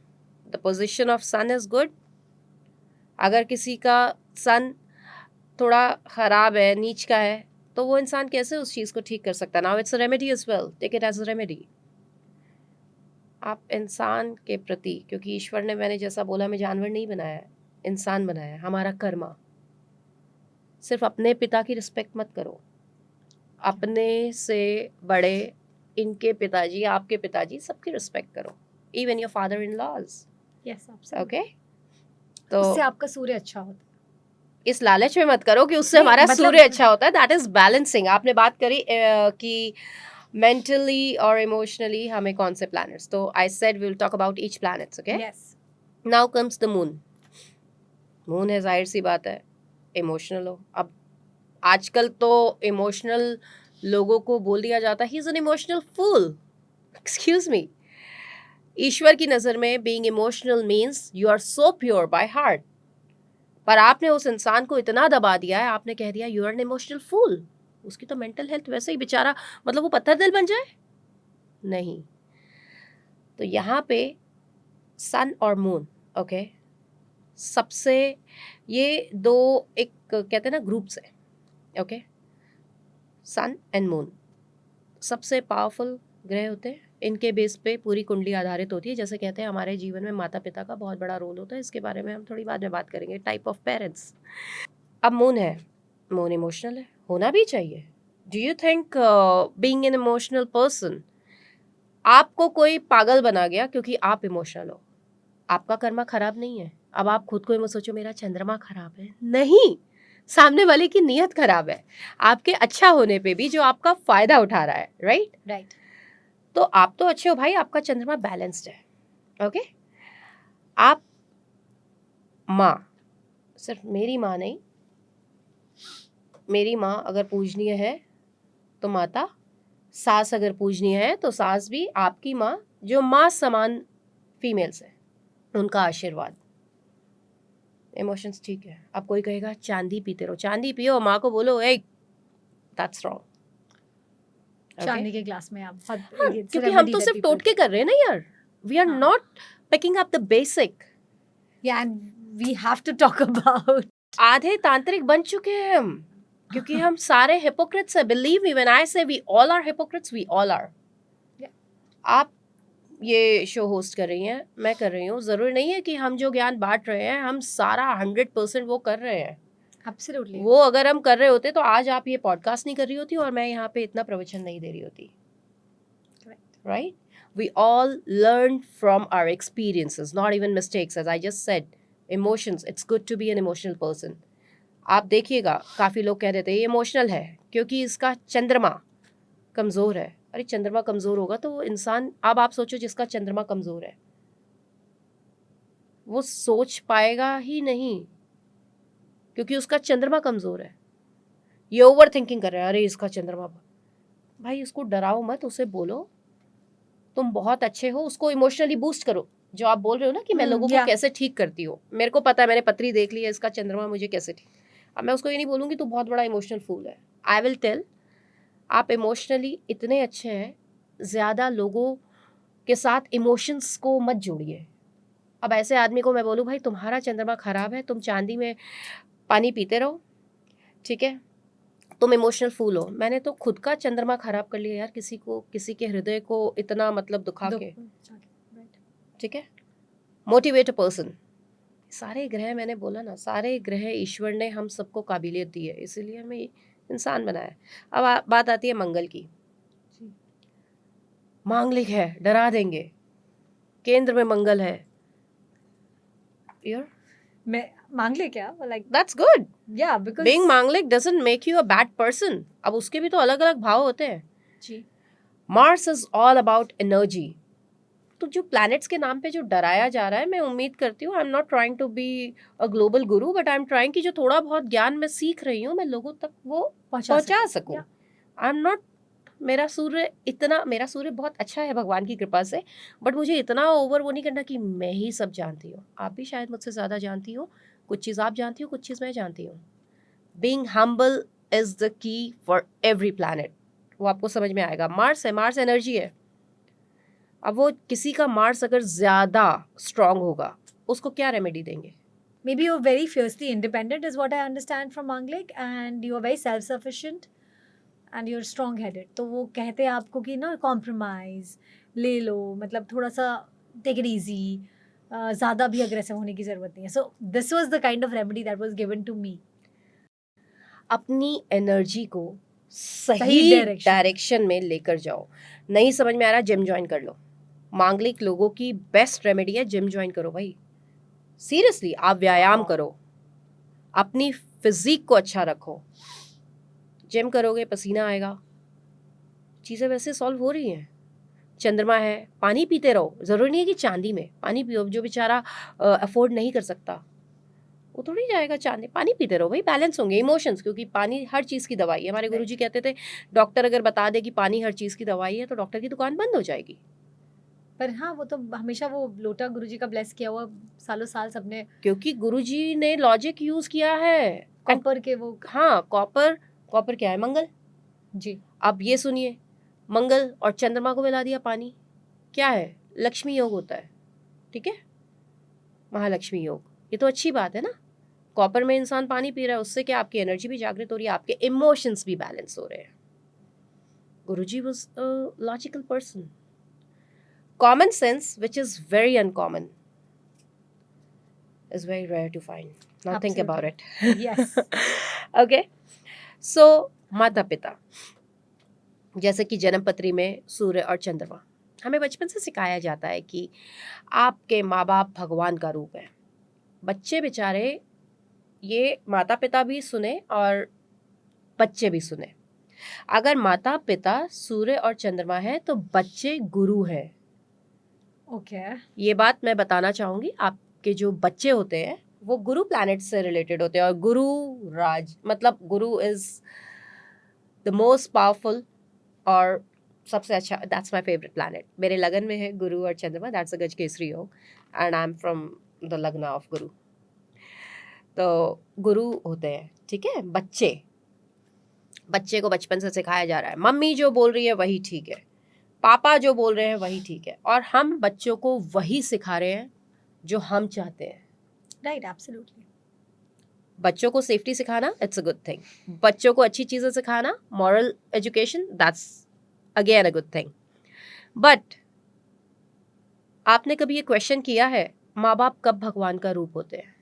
the position of sun is good. अगर किसी का सन थोड़ा खराब है, नीच का है, तो वो इंसान कैसे उस चीज़ को ठीक कर सकता है? Now it's a remedy as well, take it as a remedy. आप इंसान के प्रति, क्योंकि ईश्वर ने, मैंने जैसा बोला, हमें जानवर नहीं बनाया है, इंसान बनाया है, हमारा कर्मा। सिर्फ अपने पिता की रिस्पेक्ट मत करो, अपने से बड़े, इनके पिताजी, आपके पिताजी, सबकी रिस्पेक्ट करो, even your father in laws, Yes, absolutely. ओके? तो उससे आपका सूर्य अच्छा होता है। इस लालच में मत करो कि उससे नहीं, हमारा मतलब- सूर्य अच्छा होता है। That is balancing. आपने बात करी कि मेंटली और इमोशनली हमें कौन से प्लैनेट्स, तो I said we will talk about each planets, okay? Yes. Now comes the moon. Moon है, जाहिर सी बात है, इमोशनल हो। अब आजकल तो इमोशनल लोगों को बोल दिया जाता है he is an emotional fool. Excuse me, ईश्वर की नज़र में being emotional means you are so pure by heart, पर आपने उस इंसान को इतना दबा दिया है, आपने कह दिया you are an emotional fool. उसकी तो मेंटल हेल्थ वैसे ही बेचारा, मतलब वो पत्थर दिल बन जाए? नहीं। तो यहाँ पे सन और मून, ओके, सबसे ये दो एक कहते हैं ना ग्रुप्स है, ओके? सन एंड मून सबसे पावरफुल ग्रह होते हैं, इनके बेस पे पूरी कुंडली आधारित होती है। जैसे कहते हैं हमारे जीवन में माता पिता का बहुत बड़ा रोल होता है, इसके बारे में हम थोड़ी बाद में बात करेंगे, टाइप ऑफ पेरेंट्स। अब मून है, मून इमोशनल है, होना भी चाहिए। Do you think being an emotional person, आपको कोई पागल बना गया क्योंकि आप इमोशनल हो, आपका कर्मा खराब नहीं है। अब आप खुद को सोचो मेरा चंद्रमा खराब है, नहीं, सामने वाले की नीयत खराब है, आपके अच्छा होने पे भी जो आपका फायदा उठा रहा है, राइट? Right. तो आप तो अच्छे हो भाई, आपका चंद्रमा बैलेंस्ड है, ओके? आप माँ, सिर्फ मेरी माँ नहीं, मेरी माँ अगर पूजनीय है तो माता, सास अगर पूजनीय है तो सास भी, आपकी माँ जो माँ समान फीमेल्स है, उनका आशीर्वाद। इमोशंस ठीक है। अब कोई कहेगा चांदी पीते रहो, चांदी पियो, माँ को बोलो ए दैट्स रॉन्ग। चांदनी के ग्लास में आप हाँ, it's a क्योंकि हम remedy तो that सिर्फ people टोटके take. कर रहे हैं ना यार. We are हाँ. not picking up the basic. Yeah, and we have to talk about आधे तांत्रिक बन चुके हैं हम, क्योंकि हम सारे hypocrites हैं. Believe me when I say we all are hypocrites, we all are. Yeah. आप ये शो होस्ट कर रही हैं, मैं कर रही हूँ, जरूरी नहीं है कि हम जो ज्ञान बांट रहे हैं हम सारा 100% वो कर रहे हैं. absolutely. वो अगर हम कर रहे होते तो आज आप ये पॉडकास्ट नहीं कर रही होती और मैं यहाँ पे इतना प्रवचन नहीं दे रही होती. Correct. Right? We all learn from our experiences, not even mistakes. As I just said, emotions. It's good to be an emotional person. आप देखिएगा काफ़ी लोग कह देते हैं ये इमोशनल है क्योंकि इसका चंद्रमा कमज़ोर है. अरे चंद्रमा कमज़ोर होगा तो वो इंसान, अब आप सोचो जिसका चंद्रमा कमज़ोर है वो सोच पाएगा ही नहीं क्योंकि उसका चंद्रमा कमज़ोर है. ये ओवर थिंकिंग कर रहा है, अरे इसका चंद्रमा. भाई उसको डराओ मत, उसे बोलो तुम बहुत अच्छे हो, उसको इमोशनली बूस्ट करो. जो आप बोल रहे हो ना कि मैं लोगों को yeah. कैसे ठीक करती हूँ, मेरे को पता है, मैंने पत्री देख ली है, इसका चंद्रमा मुझे कैसे ठीक. अब मैं उसको ये नहीं बोलूँगी तू बहुत बड़ा इमोशनल फूल है. आई विल टेल आप इमोशनली इतने अच्छे हैं, ज़्यादा लोगों के साथ इमोशंस को मत जोड़िए. अब ऐसे आदमी को मैं बोलूँ भाई तुम्हारा चंद्रमा खराब है, तुम चांदी में पानी पीते रहो, ठीक है, तुम इमोशनल फूल हो. मैंने तो खुद का चंद्रमा खराब कर लिया यार, किसी को, किसी के हृदय को इतना मतलब दुखा के. ठीक है, मोटिवेट अ पर्सन. सारे ग्रह, मैंने बोला ना, सारे ग्रह ईश्वर ने हम सबको काबिलियत दी है, इसीलिए हमें इंसान बनाया. अब बात आती है मंगल की. मांगलिक है, डरा देंगे. केंद्र में मंगल है. यार मैं मांगलिक क्या, like that's good. yeah, because being manglik doesn't make you a bad person. अब उसके भी तो अलग अलग भाव होते हैं. जी. Mars is all about energy. तो जो प्लैनेट्स के नाम पे जो डराया जा रहा है, मैं उम्मीद करती हूँ, I am not trying to be a global guru, but I am trying कि जो थोड़ा बहुत ज्ञान मैं सीख रही हूँ मैं लोगों तक वो पहुँचा सकूँ. आई एम नॉट, मेरा सूर्य बहुत अच्छा है भगवान की कृपा से, बट मुझे इतना ओवर वो नहीं करना कि मैं ही सब जानती हूँ. आप भी शायद मुझसे ज़्यादा जानती हो. कुछ चीज़ आप जानती हो, कुछ चीज़ मैं जानती हूँ. Being humble is the key for every planet. वो आपको समझ में आएगा. मार्स है, मार्स एनर्जी है. अब वो किसी का मार्स अगर ज़्यादा स्ट्रांग होगा, उसको क्या रेमेडी देंगे? maybe you're very fiercely independent is what I understand from Manglik, and you're very self-sufficient and you're strong-headed. तो वो कहते हैं आपको कि ना compromise ले लो, मतलब थोड़ा सा take it easy, ज़्यादा भी aggressive होने की ज़रूरत नहीं है. So this was the kind of remedy that was given to me. अपनी एनर्जी को सही सही direction. डायरेक्शन में लेकर जाओ. नहीं समझ में आ रहा, जिम ज्वाइन कर लो. मांगलिक लोगों की बेस्ट रेमेडी है जिम ज्वाइन करो भाई. सीरियसली, आप व्यायाम करो, अपनी फिजिक को अच्छा रखो. जिम करोगे पसीना आएगा, चीज़ें वैसे सॉल्व हो रही हैं. चंद्रमा है, पानी पीते रहो. ज़रूरी नहीं है कि चांदी में पानी पियो. जो बेचारा अफोर्ड नहीं कर सकता वो थोड़ी जाएगा चांदी. पानी पीते रहो भाई, बैलेंस होंगे इमोशंस, क्योंकि पानी हर चीज़ की दवाई है. हमारे गुरुजी कहते थे डॉक्टर अगर बता दे कि पानी हर चीज़ की दवाई है तो डॉक्टर की दुकान बंद हो जाएगी. पर हाँ, वो तो हमेशा वो लोटा गुरुजी का ब्लेस किया हुआ सालों साल सबने, क्योंकि गुरुजी ने लॉजिक यूज़ किया है. कॉपर के वो. हाँ, कॉपर क्या है? मंगल. जी. अब ये सुनिए, मंगल और चंद्रमा को मिला दिया पानी, क्या है? लक्ष्मी योग होता है. ठीक है, महालक्ष्मी योग. ये तो अच्छी बात है ना. कॉपर में इंसान पानी पी रहा है, उससे क्या आपकी एनर्जी भी जागृत हो रही है, आपके इमोशंस भी बैलेंस हो रहे हैं. Guruji was a logical person. Common sense, which is very uncommon, is very rare to find. Now think about it. Yes. Okay. So माता पिता, जैसे कि जन्मपत्री में सूर्य और चंद्रमा, हमें बचपन से सिखाया जाता है कि आपके माँ बाप भगवान का रूप है. बच्चे बेचारे ये माता पिता भी सुने और बच्चे भी सुने. अगर माता पिता सूर्य और चंद्रमा है तो बच्चे गुरु हैं. ओके. ये बात मैं बताना चाहूँगी. आपके जो बच्चे होते हैं वो गुरु प्लैनेट से रिलेटेड होते हैं. और गुरु राज मतलब गुरु इज द मोस्ट पावरफुल और सबसे अच्छा. That's my favourite planet. मेरे लगन में है गुरु और चंद्रमा. दैट्स अ गज केसरी योग and I am from the लग्न ऑफ गुरु. तो गुरु होते हैं, ठीक है, बच्चे. बच्चे को बचपन से सिखाया जा रहा है मम्मी जो बोल रही है वही ठीक है, पापा जो बोल रहे हैं वही ठीक है, और हम बच्चों को वही सिखा रहे हैं जो हम चाहते हैं। Right, absolutely. बच्चों को सेफ्टी सिखाना इट्स अ गुड थिंग, बच्चों को अच्छी चीज़ें सिखाना, moral education, that's again a good thing. But आपने कभी ये क्वेश्चन किया है माँ बाप कब भगवान का रूप होते हैं?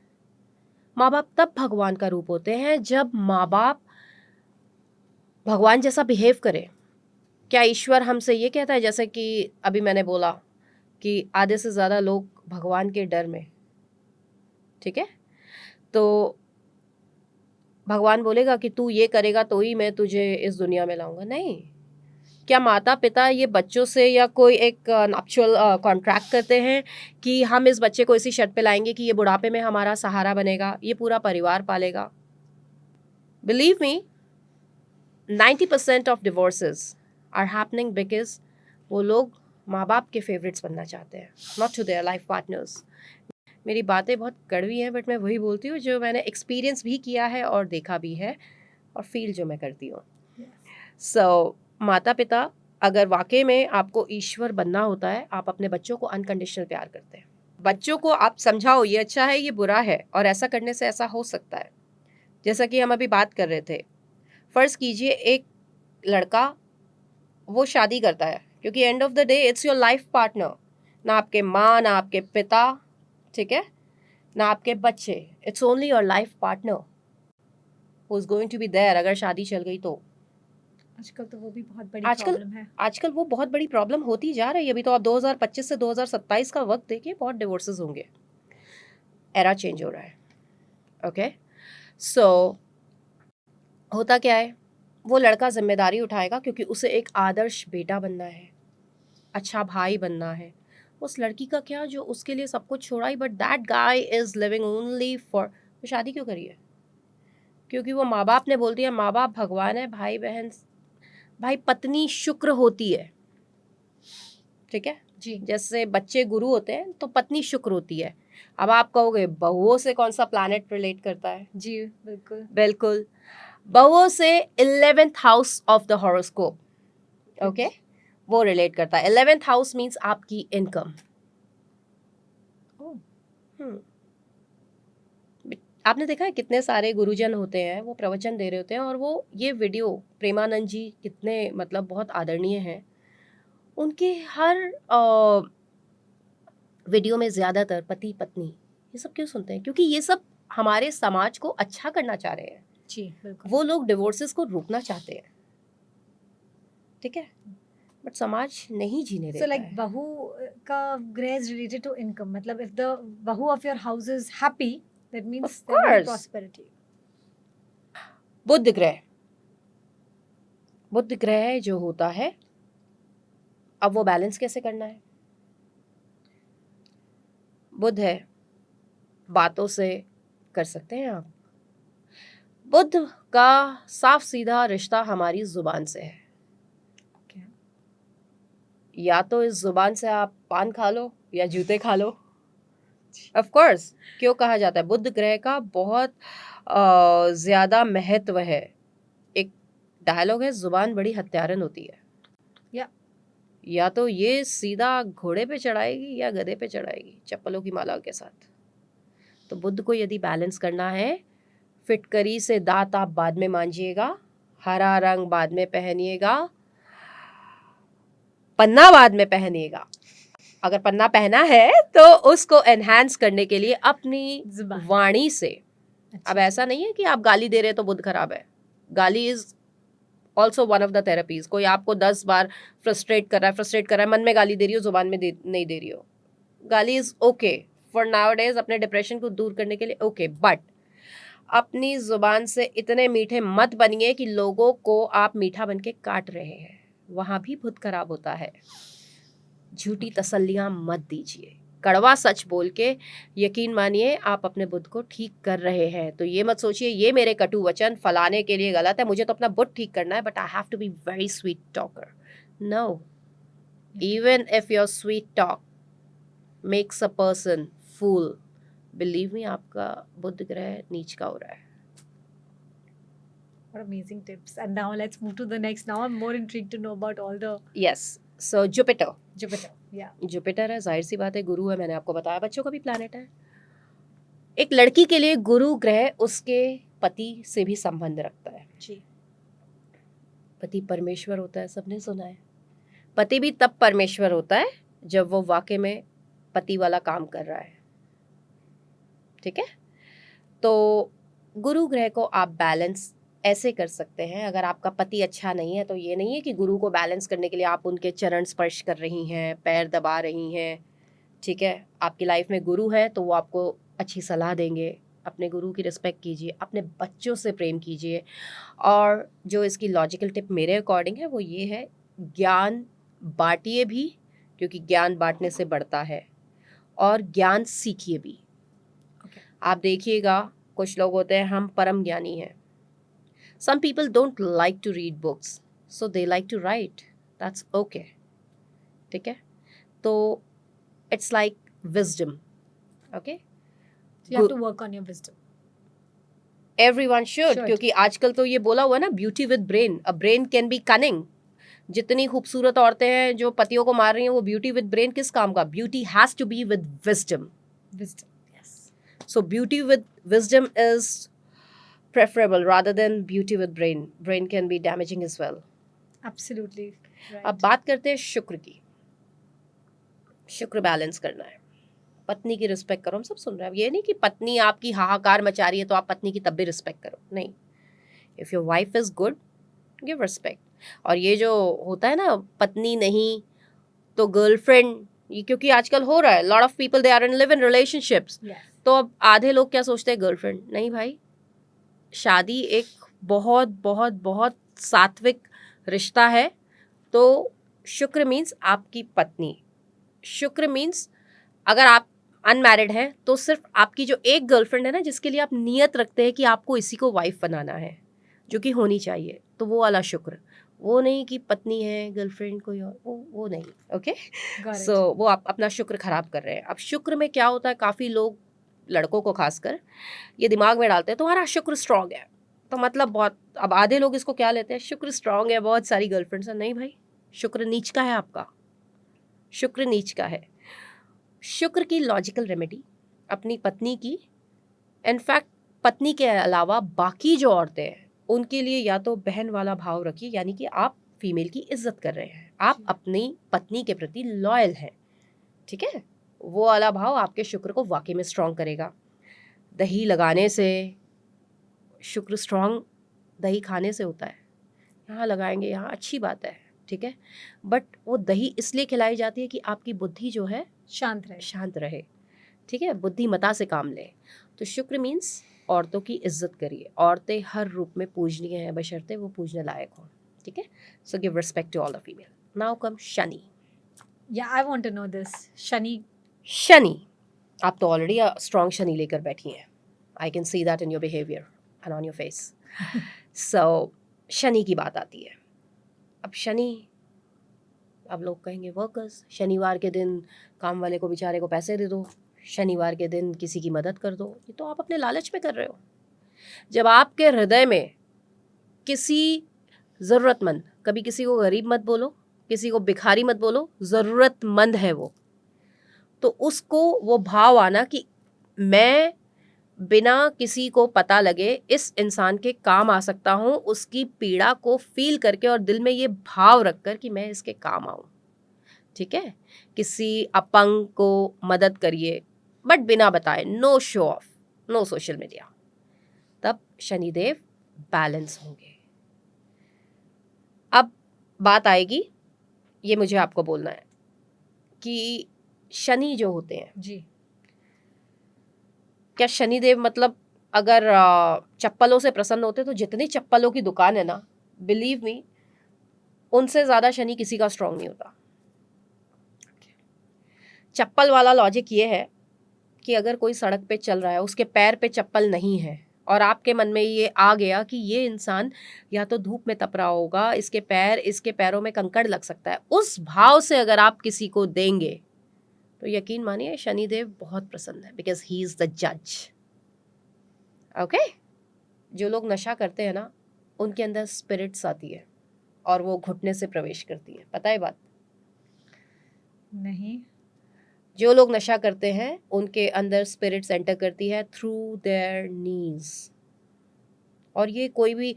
माँ बाप तब भगवान का रूप होते हैं जब माँ बाप भगवान जैसा बिहेव करें। क्या ईश्वर हमसे ये कहता है, जैसे कि अभी मैंने बोला कि आधे से ज़्यादा लोग भगवान के डर में, ठीक है, तो भगवान बोलेगा कि तू ये करेगा तो ही मैं तुझे इस दुनिया में लाऊंगा? नहीं। क्या माता पिता ये बच्चों से या कोई एक नॉपचुअल कॉन्ट्रैक्ट करते हैं कि हम इस बच्चे को इसी शर्त पे लाएंगे कि ये बुढ़ापे में हमारा सहारा बनेगा, ये पूरा परिवार पालेगा? Believe me, 90% of divorces are happening because वो लोग माँ बाप के फेवरेट्स बनना चाहते हैं, not to their life partners. मेरी बातें बहुत कड़वी हैं बट मैं वही बोलती हूँ जो मैंने एक्सपीरियंस भी किया है और देखा भी है और फील जो मैं करती हूँ। सो माता पिता, अगर वाकई में आपको ईश्वर बनना होता है, आप अपने बच्चों को अनकंडीशनल प्यार करते हैं। बच्चों को आप समझाओ ये अच्छा है ये बुरा है और ऐसा करने से ऐसा हो सकता है। जैसा कि हम अभी बात कर रहे थे, फ़र्ज़ कीजिए एक लड़का वो शादी करता है, क्योंकि end of the day it's your life partner, ना आपके माँ ना आपके पिता, ठीक है, ना आपके बच्चे, it's only your life partner who is going to be there अगर शादी चल गई तो। आजकल तो वो भी बहुत बड़ी आजकल प्रॉब्लम है। आजकल वो बहुत बड़ी प्रॉब्लम होती जा रही है। अभी तो आप 2025 से 2027 का वक्त देखिए, बहुत डिवोर्सेस होंगे, एरा चेंज हो रहा है। ओके, सो होता क्या है, वो लड़का जिम्मेदारी उठाएगा क्योंकि उसे एक आदर्श बेटा बनना है, अच्छा भाई बनना है। उस लड़की का क्या जो उसके लिए सब कुछ छोड़ा ही, but that guy is living only for, तो शादी क्यों करी है? क्योंकि वो माँ बाप ने बोल दिया माँ बाप भगवान है, भाई बहन, भाई पत्नी शुक्र होती है, ठीक है, जी जैसे बच्चे गुरु होते हैं तो पत्नी शुक्र होती है। अब आप कहोगे बहुओं से कौन सा प्लैनेट रिलेट करता है? जी बिल्कुल। बिल्कुल, बहुओं से 11th house of the horoscope, okay, वो रिलेट करता है। 11th हाउस मीन्स आपकी इनकम। आपने देखा है कितने सारे गुरुजन होते हैं, वो प्रवचन दे रहे होते हैं और वो ये वीडियो, प्रेमानंद जी कितने मतलब बहुत आदरणीय हैं, उनके हर वीडियो में ज़्यादातर पति पत्नी ये सब क्यों सुनते हैं? क्योंकि ये सब हमारे समाज को अच्छा करना चाह रहे हैं। जी बिल्कुल। वो लोग डिवोर्सेस को रोकना चाहते हैं, ठीक है, बट समाज नहीं जीने So देता like है। bahu ka greh is related to income. मतलब if the bahu of your house is happy, that means Of there will be course. prosperity. बुध ग्रह, बुध ग्रह जो होता है, अब वो बैलेंस कैसे करना है? बुध है, बातों से कर सकते हैं आप। बुध का साफ सीधा रिश्ता हमारी जुबान से है। Okay. या तो इस जुबान से आप पान खा लो या जूते खा लो। ऑफ कोर्स, क्यों कहा जाता है बुध ग्रह का बहुत ज़्यादा महत्व है। एक डायलॉग है, जुबान बड़ी हत्यारन होती है। Yeah. या तो ये सीधा घोड़े पे चढ़ाएगी या गधे पे चढ़ाएगी चप्पलों की माला के साथ। तो बुध को यदि बैलेंस करना है, फिटकरी से दांत आप बाद में मांजिएगा, हरा रंग बाद में पहनिएगा, पन्ना बाद में पहनिएगा। अगर पन्ना पहना है तो उसको एनहांस करने के लिए अपनी जुबान। वाणी से। अच्छा। अब ऐसा नहीं है कि आप गाली दे रहे हैं तो बुध खराब है। गाली is also one of the therapies. कोई आपको 10 बार फ्रस्ट्रेट कर रहा है, मन में गाली दे रही हो, जुबान में नहीं दे रही हो, गाली is okay for now days, अपने डिप्रेशन को दूर करने के लिए ओके, बट अपनी जुबान से इतने मीठे मत बनिए कि लोगों को आप मीठा बन के काट रहे हैं, वहां भी बुध खराब होता है। झूठी तसल्लियां मत दीजिए, कड़वा सच बोल के यकीन मानिए आप अपने बुध को ठीक कर रहे हैं। तो ये मत सोचिए ये मेरे कटु वचन फलाने के लिए गलत है, मुझे तो अपना बुध ठीक करना है, but I have to be very sweet talker. No, even if your sweet talk makes a person fool, believe me आपका बुध ग्रह नीच का हो रहा है। What amazing tips. And now let's move to the next. Now I'm more intrigued to know about all the yes, so Jupiter, Jupiter. Yeah. Jupiter है, जाहिर सी बात है गुरु है, मैंने आपको बताया बच्चों का भी प्लैनेट है। एक लड़की के लिए गुरु ग्रह उसके पति से भी संबंध रखता है। जी। पति परमेश्वर होता है, सबने सुना है। पति भी तब परमेश्वर होता है जब वो वाकई में पति वाला काम कर रहा है, ठीक है। तो गुरु ग्रह को आप बैलेंस ऐसे कर सकते हैं। अगर आपका पति अच्छा नहीं है तो ये नहीं है कि गुरु को बैलेंस करने के लिए आप उनके चरण स्पर्श कर रही हैं, पैर दबा रही हैं, ठीक है। आपकी लाइफ में गुरु है तो वो आपको अच्छी सलाह देंगे। अपने गुरु की रिस्पेक्ट कीजिए, अपने बच्चों से प्रेम कीजिए। और जो इसकी लॉजिकल टिप मेरे अकॉर्डिंग है वो ये है, ज्ञान बांटिए भी, क्योंकि ज्ञान बांटने से बढ़ता है, और ज्ञान सीखिए भी। आप देखिएगा कुछ लोग होते हैं हम परम ज्ञानी हैं। Some people don't like to read books, so they like to write. That's okay. ठीक है? तो it's like wisdom. Okay? So you have to work on your wisdom. Everyone should. Should. क्योंकि आजकल तो ये बोला हुआ है ना, beauty with brain. A brain can be cunning. जितनी खूबसूरत औरतें हैं जो पतियों को मार रही हैं वो beauty with brain किस काम का? Beauty has to be with wisdom. Wisdom. Yes. So beauty with wisdom is preferable rather than beauty with brain. Brain can be damaging as well. Absolutely. Right. अब बात करते हैं शुक्र की। शुक्र बैलेंस करना है। पत्नी की रिस्पेक्ट करो, हम सब सुन रहे हैं। ये नहीं कि पत्नी आपकी हाहाकार मचा रही है तो आप पत्नी की तब भी रिस्पेक्ट करो, नहीं। If your wife is good, give respect. और ये जो होता है ना पत्नी नहीं तो गर्लफ्रेंड, ये क्योंकि आजकल हो रहा है, lot of people they are in live in relationships. तो अब आधे लोग क्या सोचते हैं, गर्लफ्रेंड नहीं भाई। शादी एक बहुत बहुत बहुत सात्विक रिश्ता है। तो शुक्र मीन्स आपकी पत्नी। शुक्र मीन्स अगर आप अनमैरिड हैं तो सिर्फ आपकी जो एक गर्लफ्रेंड है ना, जिसके लिए आप नियत रखते हैं कि आपको इसी को वाइफ बनाना है, जो कि होनी चाहिए, तो वो वाला शुक्र। वो नहीं कि पत्नी है गर्लफ्रेंड कोई और, वो नहीं। ओके, सो वो आप अपना शुक्र खराब कर रहे हैं। अब शुक्र में क्या होता है, काफ़ी लोग लड़कों को खासकर ये दिमाग में डालते हैं तुम्हारा शुक्र स्ट्रांग है तो मतलब बहुत। अब आधे लोग इसको क्या लेते हैं, शुक्र स्ट्रांग है बहुत सारी गर्लफ्रेंड्स हैं। नहीं भाई, शुक्र नीच का है आपका, शुक्र नीच का है। शुक्र की लॉजिकल रेमेडी अपनी पत्नी की, इनफैक्ट पत्नी के अलावा बाकी जो औरतें हैं उनके लिए या तो बहन वाला भाव रखिए, यानी कि आप फीमेल की इज्जत कर रहे हैं, आप अपनी पत्नी के प्रति लॉयल हैं, ठीक है। वो वाला भाव आपके शुक्र को वाकई में स्ट्रांग करेगा। दही लगाने से शुक्र स्ट्रांग दही खाने से होता है। यहाँ लगाएंगे, यहाँ अच्छी बात है, ठीक है, बट वो दही इसलिए खिलाई जाती है कि आपकी बुद्धि जो है शांत रहे, ठीक है, बुद्धिमता से काम ले। तो शुक्र मीन्स औरतों की इज्जत करिए। औरतें हर रूप में पूजनीय हैं बशर्ते वो पूजने लायक हो, ठीक है। So give respect to all the female. Now come Shani. या I want to know this. Shani, आप तो ऑलरेडी स्ट्रांग शनि लेकर बैठी हैं। I can see that in your behaviour and on your face. So Shani की बात आती है। अब शनि, अब लोग कहेंगे वर्कर्स, शनिवार के दिन काम वाले को बेचारे को पैसे दे दो, शनिवार के दिन किसी की मदद कर दो। ये तो आप अपने लालच में कर रहे हो। जब आपके हृदय में किसी ज़रूरतमंद, कभी किसी को गरीब मत बोलो, किसी को भिखारी मत बोलो, ज़रूरतमंद है वो, तो उसको वो भाव आना कि मैं बिना किसी को पता लगे इस इंसान के काम आ सकता हूँ, उसकी पीड़ा को फील करके और दिल में ये भाव रखकर कि मैं इसके काम आऊँ, ठीक है। किसी अपंग को मदद करिए बट बिना बताए, no show off, no social media, तब शनिदेव बैलेंस होंगे। अब बात आएगी, ये मुझे आपको बोलना है कि शनि जो होते हैं जी, क्या शनिदेव मतलब अगर चप्पलों से प्रसन्न होते तो जितनी चप्पलों की दुकान है ना, बिलीव मी, उनसे ज़्यादा शनि किसी का स्ट्रांग नहीं होता। चप्पल वाला लॉजिक ये है कि अगर कोई सड़क पे चल रहा है, उसके पैर पे चप्पल नहीं है और आपके मन में ये आ गया कि ये इंसान या तो धूप में तप रहा होगा, इसके पैरों में कंकड़ लग सकता है, उस भाव से अगर आप किसी को देंगे तो यकीन मानिए शनिदेव बहुत प्रसन्न है, बिकॉज ही इज़ द जज। ओके, जो लोग नशा करते हैं ना उनके अंदर स्पिरिट्स आती है और वो घुटने से प्रवेश करती है, पता है बात? नहीं। जो लोग नशा करते हैं उनके अंदर स्पिरिट्स एंटर करती है थ्रू देयर नीज। और ये कोई भी,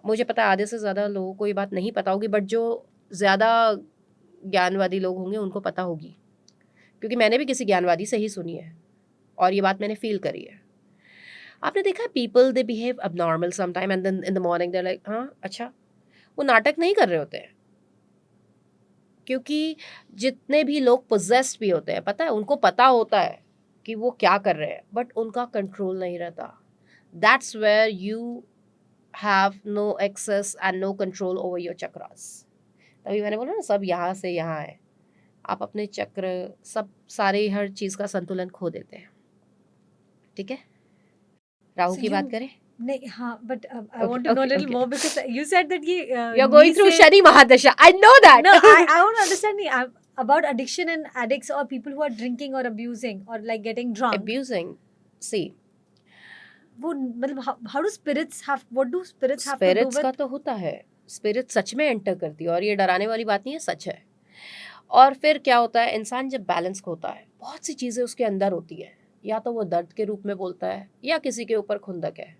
मुझे पता है आधे से ज़्यादा लोगों को ये बात नहीं पता होगी, बट जो ज़्यादा ज्ञानवादी लोग होंगे उनको पता होगी, क्योंकि मैंने भी किसी ज्ञानवादी से ही सुनी है और ये बात मैंने फील करी है। आपने देखा है people they behave abnormal sometime and then in the morning they like हाँ अच्छा, वो नाटक नहीं कर रहे होते हैं। क्योंकि जितने भी लोग पोजेस्ड भी होते हैं, पता है उनको पता होता है कि वो क्या कर रहे हैं, बट उनका कंट्रोल नहीं रहता। That's where you have no access and no control over your chakras. तभी मैंने बोला ना, सब यहाँ से यहाँ है, आप अपने चक्र सब सारे हर चीज़ का संतुलन खो देते हैं। ठीक है, राहु So की बात you- करें। नहीं, हाँ, but I Okay, want to know a okay, little okay. more because you said that ये You're going knee through से- Shani Mahadasha. I know that. No, I want to understand about addiction and addicts or people who are drinking or abusing or like getting drunk. Abusing. See, वो मतलब how do spirits have, what do spirits have to do spirits का with? तो होता है, spirit सच में enter करती है और ये डराने वाली बात नहीं है, सच है। और फिर क्या होता है, इंसान जब बैलेंस खोता है, बहुत सी चीज़ें उसके अंदर होती है, या तो वो दर्द के रूप में बोलता है या किसी के ऊपर खुंदक है,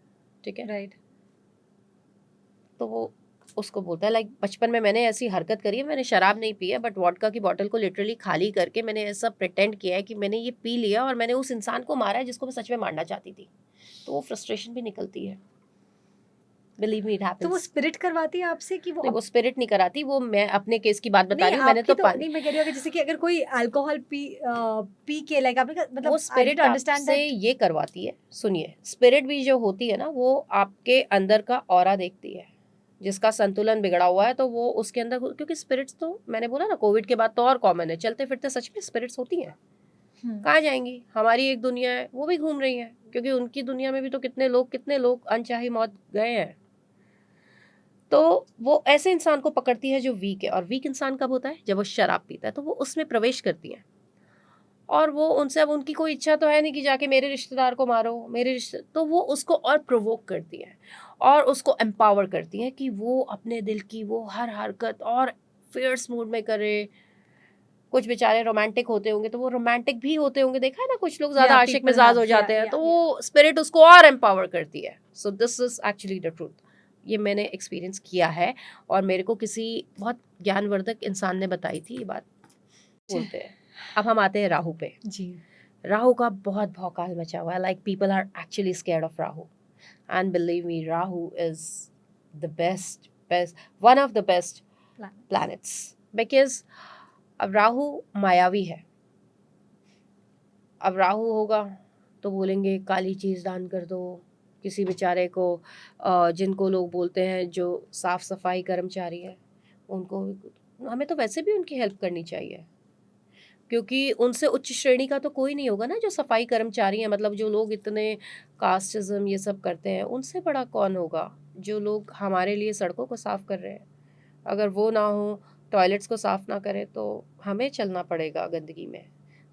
ठीक है, Right. तो वो उसको बोलता है। लाइक बचपन में मैंने ऐसी हरकत करी है, मैंने शराब नहीं पी है, बट वोडका की बोतल को लिटरली खाली करके मैंने ऐसा प्रिटेंड किया है कि मैंने ये पी लिया और मैंने उस इंसान को मारा है जिसको मैं सच में मारना चाहती थी। तो वो फ्रस्ट्रेशन भी निकलती है, बिलीव मी इट तो वो हैपेंस। स्पिरिट करवाती है आपसे कि नहीं, वो स्पिरिट नहीं कराती, वो मैं अपने केस की बात बता नहीं, रही हूँ। मैंने आपकी तो नहीं, मैं कह रही हूँ कि जैसे कि अगर कोई अल्कोहल पी के लाइक आपने मतलब वो I spirit did understand say that. ये करवाती है। सुनिए, स्पिरिट भी जो होती है ना, वो आपके अंदर का ऑरा देखती है, जिसका संतुलन बिगड़ा हुआ है तो वो उसके अंदर, क्योंकि स्पिरिट्स तो मैंने बोला ना कोविड के बाद तो और कॉमन है, चलते फिरते सच में स्पिरिट्स होती हैं। कहाँ जाएंगी, हमारी एक दुनिया है, वो भी घूम रही है, क्योंकि उनकी दुनिया में भी तो कितने लोग अनचाही मौत गए हैं। तो वो ऐसे इंसान को पकड़ती है जो वीक है, और वीक इंसान कब होता है, जब वो शराब पीता है, तो वो उसमें प्रवेश करती है। और वो उनसे, अब उनकी कोई इच्छा तो है नहीं कि जाके मेरे रिश्तेदार को मारो, तो वो उसको और प्रोवोक करती है और उसको एम्पावर करती है कि वो अपने दिल की वो हर हरकत और फियर्स मूड में करे। कुछ बेचारे रोमांटिक होते होंगे तो वो रोमांटिक भी होते होंगे, देखा है ना, कुछ लोग ज्यादा आशिक मिजाज हो जाते हैं, तो वो स्पिरिट उसको और एम्पावर करती है। So this is actually the truth. ये मैंने एक्सपीरियंस किया है और मेरे को किसी बहुत ज्ञानवर्धक इंसान ने बताई थी ये बात, बोलते हैं। अब हम आते हैं राहु पे। जी। राहु का बहुत भौकाल मचा हुआ है, like people are actually scared of Rahu, and believe me, Rahu is the best one of the best planets, because अब राहु मायावी है। अब राहु होगा तो बोलेंगे काली चीज़ दान कर दो किसी बेचारे को, जिनको लोग बोलते हैं जो साफ सफाई कर्मचारी है, उनको हमें तो वैसे भी उनकी हेल्प करनी चाहिए, क्योंकि उनसे उच्च श्रेणी का तो कोई नहीं होगा ना जो सफाई कर्मचारी हैं। मतलब जो लोग इतने कास्टिज्म ये सब करते हैं, उनसे बड़ा कौन होगा जो लोग हमारे लिए सड़कों को साफ कर रहे हैं। अगर वो ना हो, टॉयलेट्स को साफ ना करें, तो हमें चलना पड़ेगा गंदगी में।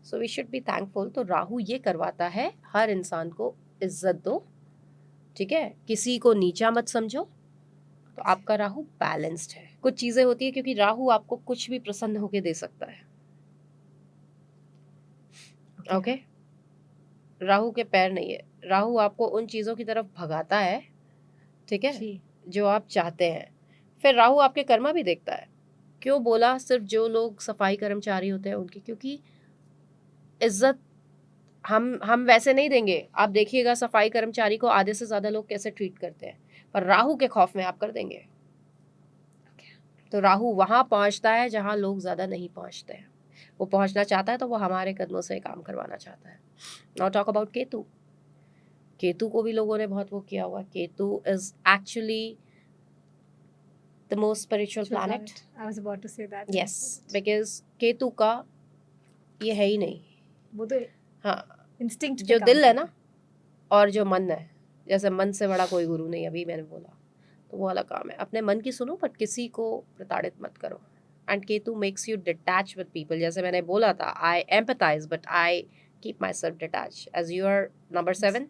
So we should be thankful. तो राहु ये करवाता है, हर इंसान को इज्जत दो, ठीक है, किसी को नीचा मत समझो, तो आपका राहु बैलेंस्ड है। कुछ चीज़ें होती है, क्योंकि राहु आपको कुछ भी प्रसन्न होके दे सकता है। ओके, राहु के पैर नहीं है, राहु आपको उन चीज़ों की तरफ भगाता है, ठीक है, जो आप चाहते हैं। फिर राहु आपके कर्मा भी देखता है। क्यों बोला सिर्फ जो लोग सफाई कर्मचारी होते हैं उनकी, क्योंकि इज्जत हम वैसे नहीं देंगे। आप देखिएगा सफाई कर्मचारी को आधे से ज़्यादा लोग कैसे ट्रीट करते हैं, पर राहु के खौफ में आप कर देंगे। तो राहु वहाँ पहुँचता है जहाँ लोग ज़्यादा नहीं पहुँचते हैं। वो पहुँचना चाहता है तो वो हमारे कदमों से काम करवाना चाहता है। Now talk about Ketu. Ketu को भी लोगों ने बहुत वो किया हुआ। Ketu is actually the most spiritual planet. I was about to say that. Yes, because Ketu का ये है ही नहीं। वो तो हाँ, इंस्टिंक्ट जो दिल है ना और जो मन है, जैसे मन से बड़ा कोई गुरु नहीं, अभी मैंने बोला, तो वो वाला काम है। अपने मन की सुनो, बट किसी को प्रताड़ित मत करो। And Ketu makes you detach with people. जैसे मैंने बोला था, I empathise but I keep my self detach. As you are number 7,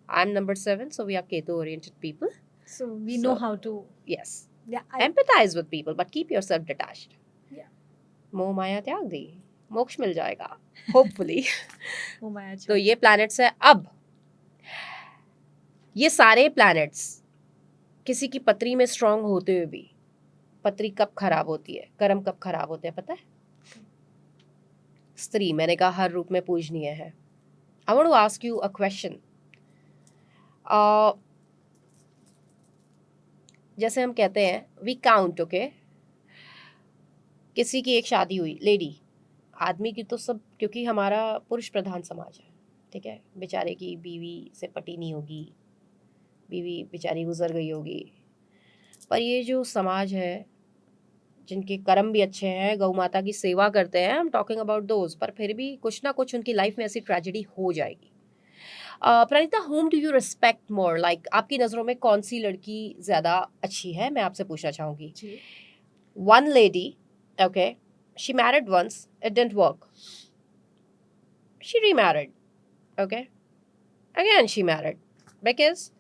I am number 7, so we are Ketu oriented people. So we know So- how to. Yes, Yeah. empathize with people but keep yourself detached. Yeah. मोह माया त्याग दी, मोक्ष मिल जाएगा hopefully. Oh my तो ये planets है. अब ये सारे प्लैनेट्स किसी की पत्री में स्ट्रांग होते हुए भी पत्री कब खराब होती है, कर्म कब खराब होते हैं पता है? स्त्री, मैंने कहा हर रूप में पूजनीय है. I want to ask you a question. जैसे हम कहते हैं वी काउंट, ओके, किसी की एक शादी हुई, लेडी, आदमी की तो सब, क्योंकि हमारा पुरुष प्रधान समाज है, ठीक है, बेचारे की बीवी से पटी नहीं होगी, बीवी बेचारी गुजर गई होगी. पर ये जो समाज है जिनके कर्म भी अच्छे हैं, गौ माता की सेवा करते हैं, I am talking about those, पर फिर भी कुछ ना कुछ उनकी लाइफ में ऐसी ट्रेजेडी हो जाएगी. Pranita, home do you respect more? Like आपकी नज़रों में कौन सी लड़की ज़्यादा अच्छी है, मैं आपसे पूछना चाहूँगी. जी. One lady, okay, she married once, it didn't work. She remarried, okay. Again, she married because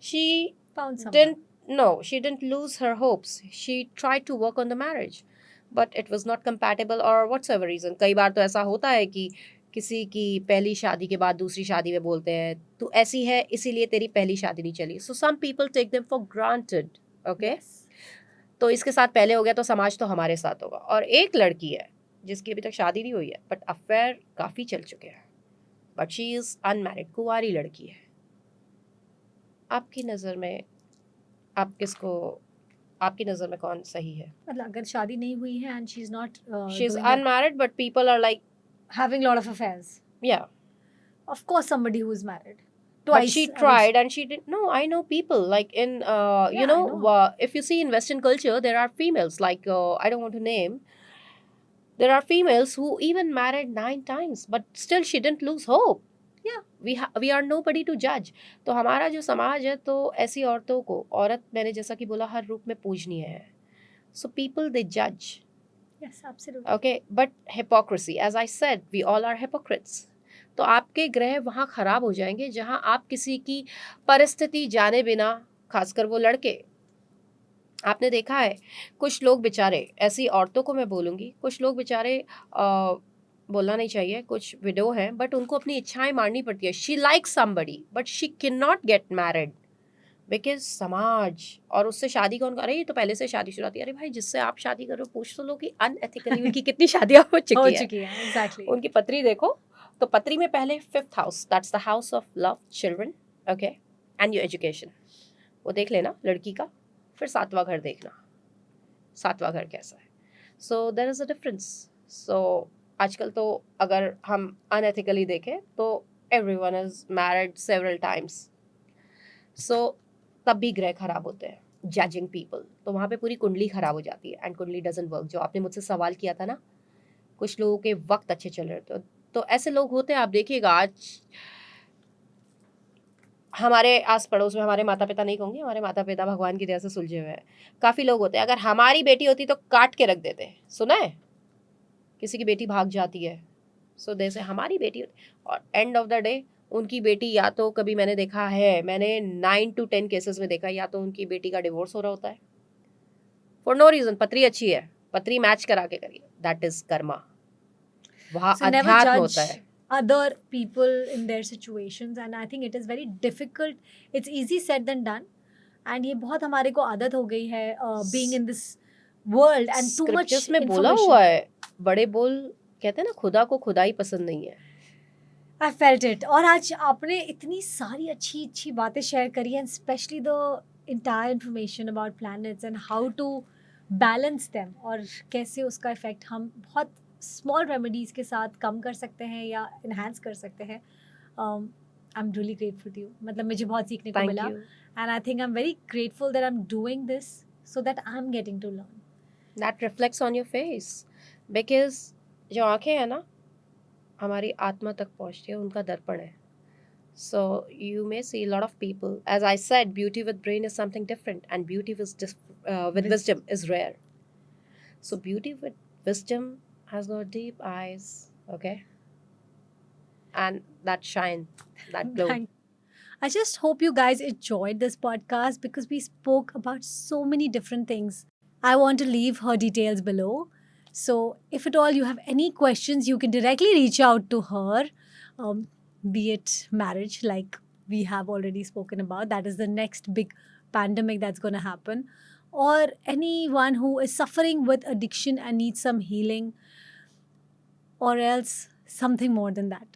she Found someone. didn't, no, she didn't lose her hopes. She tried to work on the marriage, but it was not compatible or whatsoever reason. कई बार तो ऐसा होता है कि किसी की पहली शादी के बाद दूसरी शादी में बोलते हैं तू ऐसी है इसीलिए तेरी पहली शादी नहीं चली. So some people take them for granted, okay. Yes. तो इसके साथ पहले हो गया तो समाज तो हमारे साथ होगा. और एक लड़की है जिसकी अभी तक शादी नहीं हुई है बट अफेयर काफ़ी चल चुके हैं, बट शी इज़ अनमैरिड, कुंवारी लड़की है. आपकी नज़र में आप किसको, आपकी नज़र में कौन सही है? मतलब अगर शादी नहीं हुई है and she's not she is doing that, unmarried but people are like having lot of affairs. या, Of course, somebody who is married but twice. she I would tried and she didn't. No, I know people like in you Yeah, I know, know. if you see in Western culture there are females like I don't want to name. There are females who even married 9 times, but still she didn't lose hope. Yeah. We are nobody to judge. तो हमारा जो समाज है तो ऐसी औरतों को, औरत मैंने जैसा कि बोला हर रूप में पूजनीय है. So people they judge. Yes, absolutely. Okay, but hypocrisy, as I said, we all are hypocrites. तो आपके ग्रह वहाँ खराब हो जाएंगे जहाँ आप किसी की परिस्थिति जाने बिना, खासकर वो लड़के, आपने देखा है कुछ लोग बेचारे, ऐसी औरतों को मैं बोलूँगी, कुछ लोग बेचारे बोलना नहीं चाहिए, कुछ विडो हैं बट उनको अपनी इच्छाएं मारनी पड़ती है. She like somebody but she can not get married because समाज, और उससे शादी कौन, अरे ये तो पहले से शादीशुदा थी. अरे भाई जिससे आप शादी करो पूछ तो लो कि अनएथिकली उनकी कितनी शादियां हो हो चुकी है. चुकी है. Exactly. उनकी पत्री देखो तो पत्री में पहले 5th house, that's the house of love, children, okay, and your education, वो देख लेना लड़की का. फिर 7वां घर देखना, 7वां घर कैसा है. So there is a difference. सो आजकल तो अगर हम अनएथिकली देखें तो everyone is married several times. So तब भी ग्रह खराब होते हैं, जजिंग पीपल, तो वहाँ पे पूरी कुंडली खराब हो जाती है एंड कुंडली डजंट वर्क. जो आपने मुझसे सवाल किया था ना, कुछ लोगों के वक्त अच्छे चल रहे तो ऐसे लोग होते हैं. आप देखिएगा आज हमारे आस पड़ोस में, हमारे माता पिता नहीं कहूँगी, हमारे माता पिता भगवान की दया से सुलझे हुए हैं. काफ़ी लोग होते हैं, अगर हमारी बेटी होती तो काट के रख देते. सुना है किसी की बेटी भाग जाती है, सो जैसे हमारी बेटी होती, और एंड ऑफ द डे उनकी बेटी, या तो कभी मैंने देखा है, मैंने 9 to 10 केसेस में देखा, या तो उनकी बेटी का डिवोर्स हो रहा होता है फॉर नो रीजन. पत्री अच्छी है, पत्री मैच करा के करिए, दैट इज कर्मा. वहाँ So never अध्यात्म judge होता है. other people in their situations, and I think it is very difficult. It's easy said than done, and ये बहुत हमारे को आदत हो गई है being in this world and too much scriptures में बोला information. हुआ है, बड़े बोल कहते हैं ना, खुदा को खुदाई पसंद नहीं है. I felt it. और आज आपने इतनी सारी अच्छी अच्छी बातें शेयर करी हैं, especially the entire information about planets and how to balance them, और कैसे उसका इफेक्ट हम बहुत स्मॉल रेमेडीज के साथ कम कर सकते हैं या इन्हांस कर सकते हैं. I am really grateful to you. मतलब मुझे बहुत सीखने को थैंक मिला, you. And I think I am very grateful that I am doing this so that I am getting to learn. That reflects on your face, because जो आंखें हैं ना हमारी आत्मा तक पहुंचती है, उनका दर्पण है. So you may see a lot of people. As I said, beauty with brain is something different, and beauty with wisdom is rare. So beauty with wisdom has got deep eyes, okay, and that shine, that glow. I just hope you guys enjoyed this podcast because we spoke about so many different things. I want to leave her details below. So, if at all you have any questions, you can directly reach out to her, um, be it marriage, like we have already spoken about. That is the next big pandemic that's going to happen. Or anyone who is suffering with addiction and needs some healing, or else something more than that.